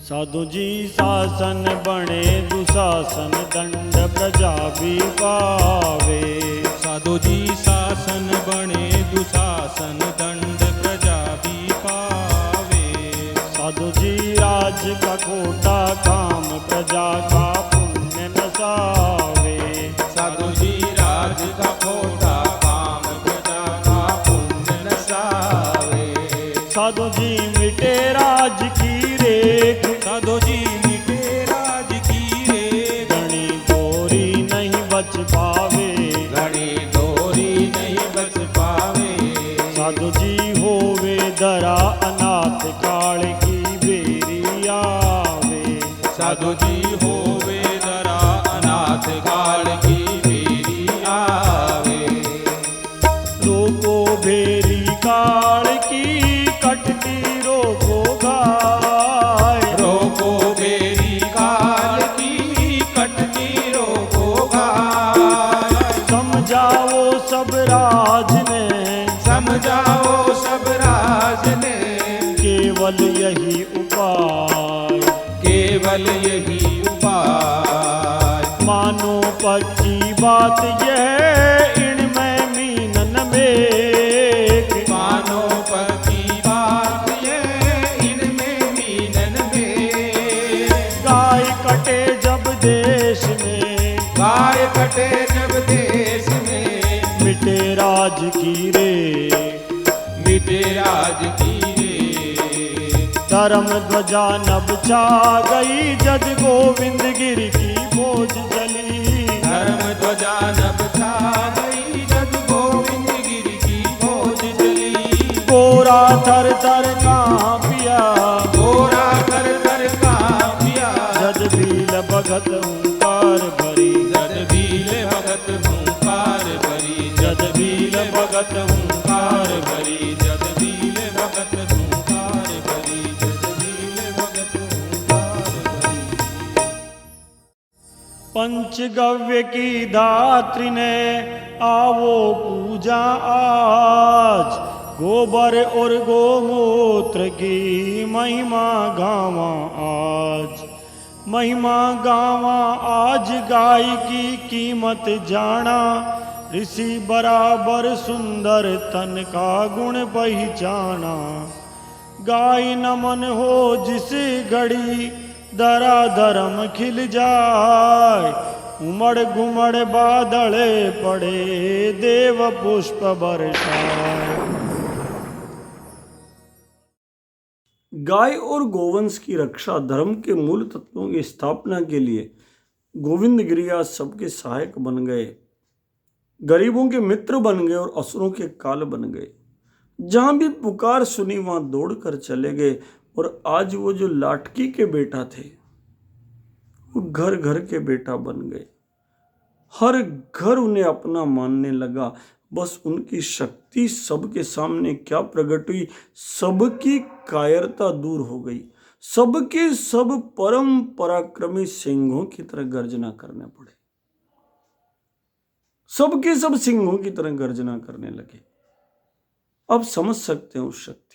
साधु जी शासन बने दुशासन दंड प्रजा भी पावे, साधु जी शासन बने दुशासन दंड प्रजा भी पावे, साधु जी राज का खोटा काम प्रजा का पुण्य नसावे, साधु जी राज का खोटा काम प्रजा का पुण्य नसावे, साधु जी मिटे राज की रेख, साधु जी मिटे राज की रेख, गणी गोरी नहीं बच पावे, घड़ी डोरी नहीं बच पावे, साधु जी होवे धरा अनाथ काल की बेरी आवे, साधु जी होवे जरा अनाथ काल की बेरी आवे, रोको भेरी काल की कटती रोको गाय, रोको बेरी काल की कटती रोको गाय, समझाओ सब राज ने, समझाओ सब राज ने, केवल यही उपाय, केवल यही उपाय, मानो पक्की बात यह इनमें मीनन में, मानो पति बात ये इनमें मीनन में, गाय कटे जब देश में, गाय कटे जब देश में, मिटे राज की रे, पे राज कीरे। धर्म ध्वजा नभ छा गई जद गोविंद गिरि की बोझ जली। धर्म ध्वजा नभ छा गई जद गोविंद गिरि की बोझ जली। गोरा थर थर कांपिया, गोरा थर थर कांपिया। जद भील भगत हुंकार भरी, जद भील भगत हुंकार भरी। जद भील भगत हुंकार भरी। जद भील भगत हुंकार भरी। जद भील भगत हुंकार भरी। पंचगव्य की धात्री ने आवो पूजा आज, गोबर और गोमूत्र की महिमा गावा आज। महिमा गावा आज गाय की कीमत जाना, ऋषि बराबर सुंदर तन का गुण पहचाना। गाय नमन हो जिस घड़ी दरा धर्म खिल जाए, उमड़ घुमड़ बादले पड़े देव पुष्प बरसाए। गाय और गोवंश की रक्षा, धर्म के मूल तत्वों की स्थापना के लिए गोविंद गिरि आज सबके सहायक बन गए, गरीबों के मित्र बन गए और असुरों के काल बन गए। जहां भी पुकार सुनी वहां दौड़ कर चले गए। और आज वो जो लाटकी के बेटा थे वो घर घर के बेटा बन गए। हर घर उन्हें अपना मानने लगा। बस उनकी शक्ति सबके सामने क्या प्रकट हुई, सबकी कायरता दूर हो गई। सबके सब परम पराक्रमी सिंहों की तरह गर्जना करने पड़े। सबके सब सिंहों की तरह गर्जना करने लगे। अब समझ सकते हैं उस शक्ति को।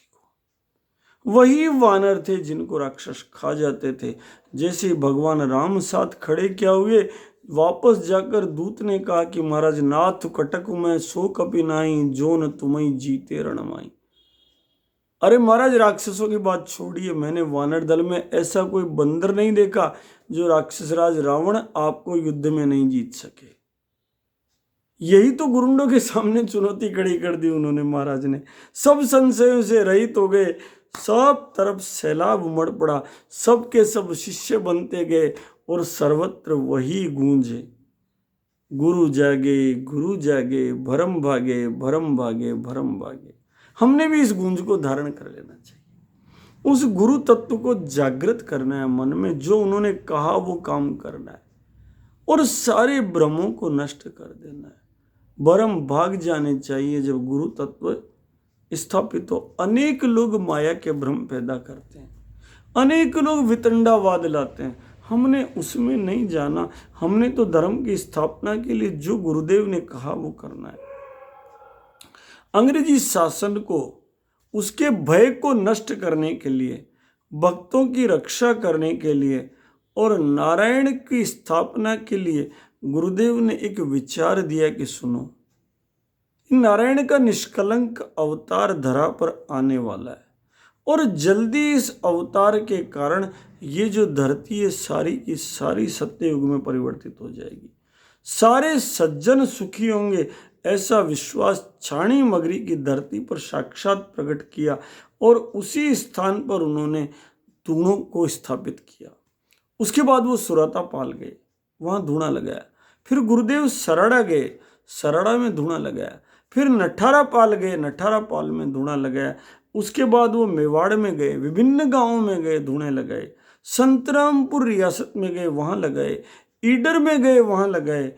वही वानर थे जिनको राक्षस खा जाते थे। जैसे भगवान राम साथ खड़े क्या हुए, वापस जाकर दूत ने कहा कि महाराज नाथ कटक में सो कपि नाई, जोन तुम्हें जीते रणमाई। अरे महाराज राक्षसों की बात छोड़िए, मैंने वानर दल में ऐसा कोई बंदर नहीं देखा जो राक्षस राज रावण आपको युद्ध में नहीं जीत सके। यही तो गुरुंडों के सामने चुनौती खड़ी कर दी उन्होंने। महाराज ने सब संशयों से रहित हो गए। सब तरफ सैलाब उमड़ पड़ा। सबके सब शिष्य बनते गए और सर्वत्र वही गूंज, गुरु जागे भरम भागे, भरम भागे, भरम भागे। हमने भी इस गूंज को धारण कर लेना चाहिए। उस गुरु तत्व को जागृत करना है मन में। जो उन्होंने कहा वो काम करना है और सारे भ्रमों को नष्ट कर देना है। भरम भाग जाने चाहिए जब गुरु तत्व स्थापित हो। अनेक लोग माया के भ्रम पैदा करते हैं, अनेक लोग वितंडावाद लाते हैं। हमने उसमें नहीं जाना। हमने तो धर्म की स्थापना के लिए जो गुरुदेव ने कहा वो करना है। अंग्रेजी शासन को, उसके भय को नष्ट करने के लिए, भक्तों की रक्षा करने के लिए और नारायण की स्थापना के लिए गुरुदेव ने एक विचार दिया कि सुनो, नारायण का निष्कलंक अवतार धरा पर आने वाला है और जल्दी इस अवतार के कारण ये जो धरती है सारी की सारी सत्ययुग में परिवर्तित हो जाएगी। सारे सज्जन सुखी होंगे, ऐसा विश्वास छाणी मगरी की धरती पर साक्षात प्रकट किया और उसी स्थान पर उन्होंने धूणों को स्थापित किया। उसके बाद वो सुराता पाल गए, वहाँ धूणा लगाया। फिर गुरुदेव सरड़ा गए, सरड़ा में धूणा लगाया। फिर नठारा पाल गए, नठारा पाल में धूणा लगाया। उसके बाद वो मेवाड़ में गए, विभिन्न गांवों में गए, धूणे लगाए। संतरामपुर रियासत में गए, वहाँ लगाए। ईडर में गए, वहाँ लगाए।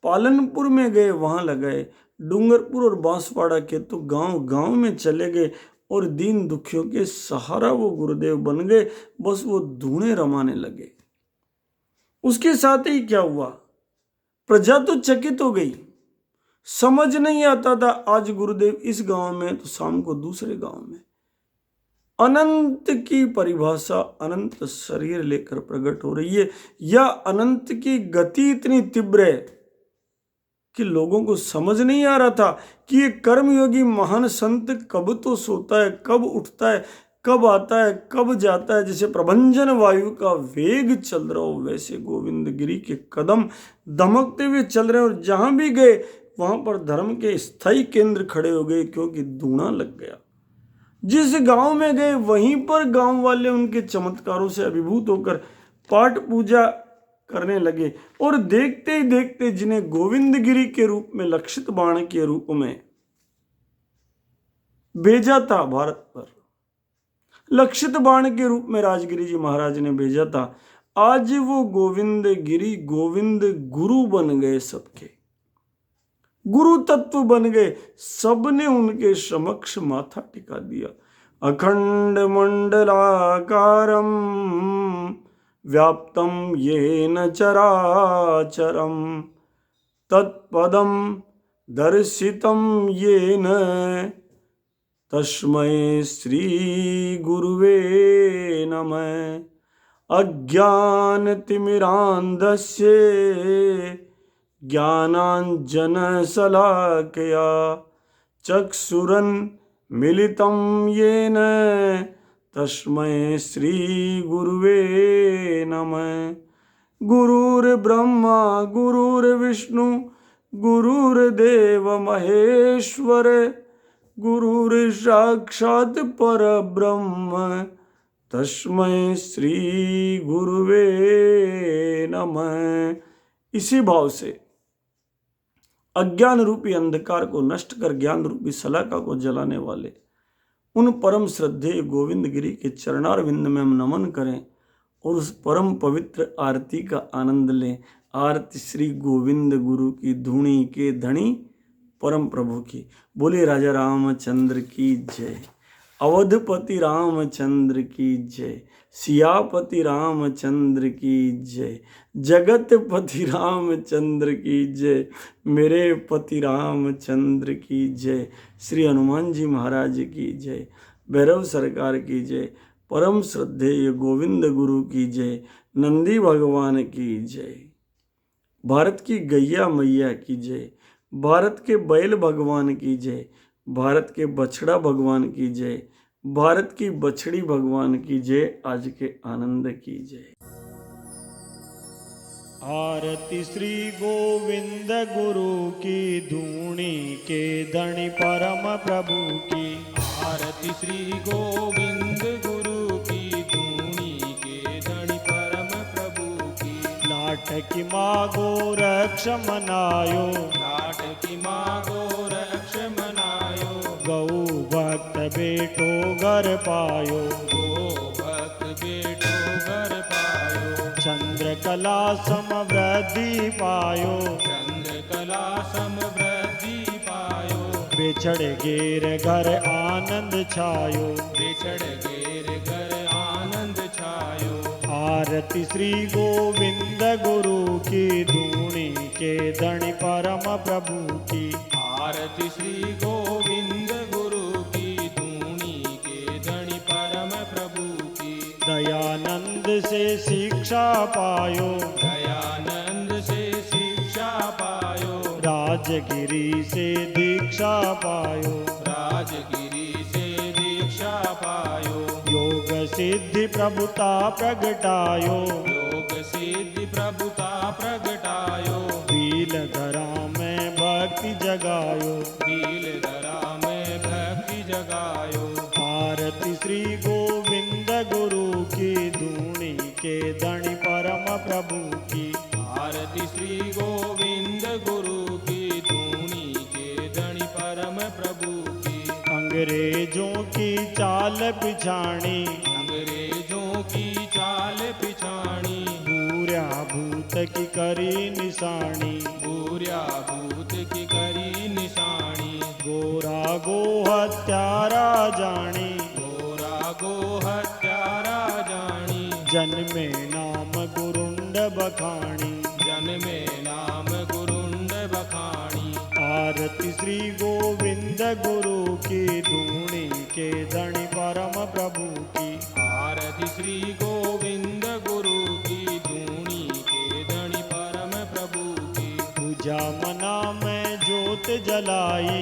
पालनपुर में गए, वहाँ लगाए। डूंगरपुर और बांसवाड़ा के तो गांव गांव में चले गए और दीन दुखियों के सहारा वो गुरुदेव बन गए। बस वो धूणे रमाने लगे। उसके साथ ही क्या हुआ, प्रजा तो चकित हो गई। समझ नहीं आता था आज गुरुदेव इस गांव में तो शाम को दूसरे गांव में। अनंत की परिभाषा अनंत शरीर लेकर प्रकट हो रही है, या अनंत की गति इतनी तीव्र है कि लोगों को समझ नहीं आ रहा था कि ये कर्मयोगी महान संत कब तो सोता है, कब उठता है, कब आता है, कब जाता है। जैसे प्रभंजन वायु का वेग चल रहा हो वैसे गोविंद गिरि के कदम दमकते हुए चल रहे हैं। और जहां भी गए वहां पर धर्म के स्थायी केंद्र खड़े हो गए, क्योंकि धूणा लग गया। जिस गांव में गए वहीं पर गांव वाले उनके चमत्कारों से अभिभूत होकर पाठ पूजा करने लगे और देखते ही देखते जिन्हें गोविंदगिरी के रूप में लक्षित बाण के रूप में भेजा था भारत पर, लक्षित बाण के रूप में राजगिरी जी महाराज ने भेजा था, आज वो गोविंदगिरी गोविंद गुरु बन गए, सबके गुरु तत्व बन गए। सबने उनके समक्ष माथा टिका दिया। अखंड मंडलाकारं व्याप्तं येन चराचरं तत्पदं दर्शितं येन तस्मै श्री गुरुवे नमः। अज्ञानतिमिरान्धस्य ज्ञानाञ्जनशलाकया चक्षुरन्मिलितं येन तस्मै श्री गुरुवे नमः। गुरुर्ब्रह्मा गुरुर्विष्णु गुरुर्देव महेश्वर गुरुर्साक्षात् परब्रह्म तस्मै श्री गुरुवे नमः। इसी भाव से अज्ञान रूपी अंधकार को नष्ट कर ज्ञान रूपी सलाका को जलाने वाले उन परम श्रद्धेय गोविंदगिरी के चरणारविंद में हम नमन करें और उस परम पवित्र आरती का आनंद लें। आरती श्री गोविंद गुरु की धुनी के धनी परम प्रभु की। बोले राजा रामचंद्र की जय, अवधपति रामचंद्र की जय, सियापति रामचंद्र की जय, जगतपति रामचंद्र की जय, मेरे पति रामचंद्र की जय, श्री हनुमान जी महाराज की जय, भैरव सरकार की जय, परम श्रद्धेय गोविंद गुरु की जय, नंदी भगवान की जय, भारत की गैया मैया की जय, भारत के बैल भगवान की जय, भारत के बछड़ा भगवान की जय, भारत की बछड़ी भगवान की जय, आज के आनंद की जय। आरती श्री गोविंद गुरु की धूनी के धनी परम प्रभु की। आरती श्री गोविंद गुरु की धूनी के धनी परम प्रभु की। लाट की मागो रक्ष मनायो, लाट की मागो रक्ष मनायो, गौ भक्त बेटो घर पायो, गो भक्त बेटो घर पायो, चंद्रकला समवृद्धि पायो, चंद्रकला समवृद्धि पायो, बिछड़ गेर घर आनंद छायो, बिछड़ गेर घर आनंद छायो। आरती श्री गोविंद गुरु की धूनी के धनी परम प्रभु की। आरती श्री गोविंद गुरु की धूनी के धनी परम प्रभु की। दयानंद से शिक्षा पायो, दयानंद से शिक्षा पायो, राजगिरी से दीक्षा पायो, राजगिरी से दीक्षा पायो, योग सिद्धि प्रभुता प्रगटायो, योग सिद्धि प्रभुता प्रगटायो, बील धरा में भक्ति जगायो, बील धरा में भक्ति जगायो। आरती श्री गोविंद गुरु की धूनी के धनी परम प्रभु की। आरती श्री गोविंद गुरु की धूनी के धनी परम प्रभु की। अंग्रेजों की चाल पिछाणी, अंग्रेजों की चाल पिछाणी, पूर्या भूत की करी निशानी, पूर्या भूत की करी निशानी, गोरा गो हत्यारा जानी, गोरा गो हत्यारा जानी, जन्मे नाम गुरुंड बखाणी, जन्मे नाम गुरुंड बखाणी। आरती श्री गोविंद गुरु की धूनी के धनी परम प्रभु की। आरती श्री गोविंद गुरु की धूनी के धनी परम प्रभु की। पूजा मना में जोत जलाई,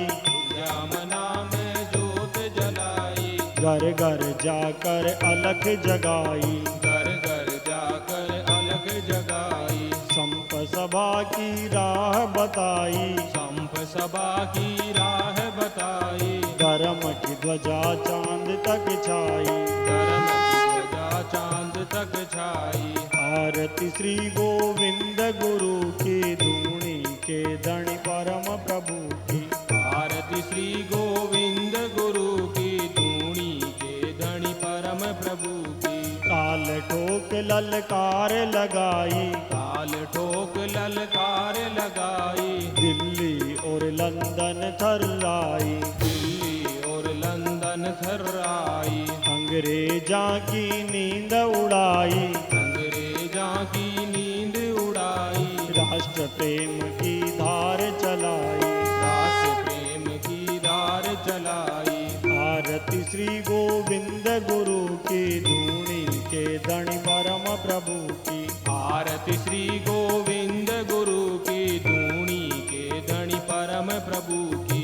यमुना में जोत जलाई, घर घर जाकर अलख जगाई, घर घर जाकर अलग जगाई, संप सभा की राह बताई, संप सभा की राह बताई, घर धर्म की ध्वजा चांद तक छाई। धर्म की ध्वजा चांद तक छाई। आरती श्री गोविंद गुरु की धूनी के धनी परम प्रभु की। आरती श्री गोविंद गुरु की धूनी के धनी परम प्रभु की। काल ठोक ललकार लगाई। काल ठोक ललकार लगाई। दिल्ली और लंदन थर्राई। दिल्ली और लंदन थर्राई। अंग्रेजा की नींद उड़ाई। अंग्रेजा की नींद उड़ाई। राष्ट्र प्रेम की धार चलाई। राष्ट्र प्रेम की धार चलाई। आरती श्री गोविंद गुरु की धूनी के धनी परम प्रभु की। आरती श्री गोविंद गुरु की धूनी के धनी परम प्रभु की।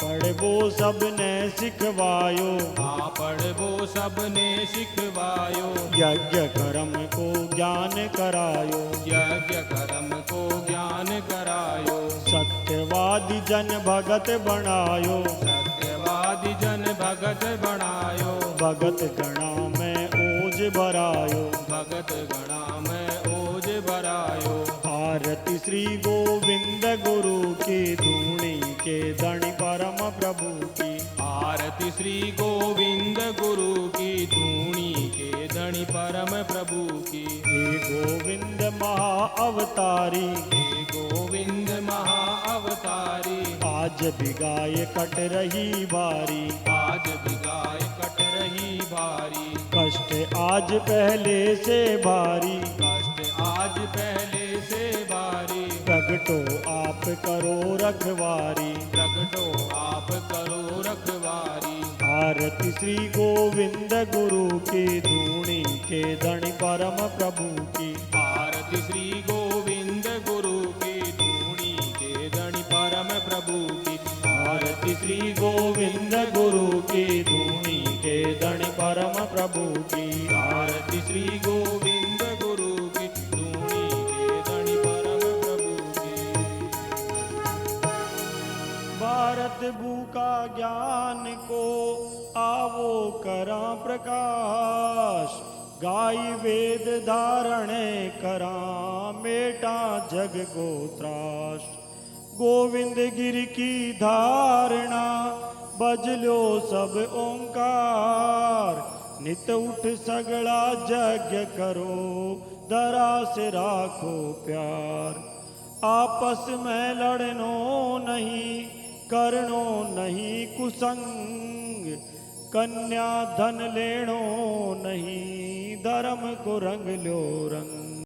पढ़बो सबने सिखवायो। पढ़बो सबने सिखवायो। यज्ञ कर्म को ज्ञान करायो। यज्ञ कर्म को ज्ञान करायो। सत्यवादी जन भगत बनायो। सत्यवादी जन भगत बनायो। भगत गणा में ओज भरायो। भगत गणा में ओज भरायो। आरती श्री गोविंद गुरु की धूनी के धनी परम प्रभु की। आरती श्री गोविंद गुरु की धूनी के धनी परम प्रभु की। हे गोविंद महाअवतारी। हे गोविंद महाअवतारी। आज भी गाय कट रही बारी। आज भी गाय कट रही भारी। कष्ट आज पहले से भारी। कष्ट आज पहले से भारी। प्रगटो आप करो रखवारी। प्रगटो आप करो रखवारी। आरती श्री गोविंद गुरु की धूनी के धनी परम प्रभु की। आरती श्री गोविंद गुरु की धूनी के धनी परम प्रभु की। आरती श्री गोविंद गुरु की धूनी के धनी परम प्रभु की। आरती श्री गोविंद गुरु की धूनी के धनी परम प्रभु की। भारत भूखा ज्ञान को आवो करा प्रकाश। गाय वेद धारणे करा मेटा जग को त्रास। गोविंद गिर की धारणा बजलो सब ओंकार। नित उठ सगड़ा यज्ञ करो धरा से राखो प्यार। आपस में लड़नो नहीं करनो नहीं कुसंग। कन्या धन लेनो नहीं धर्म को रंग लो रंग।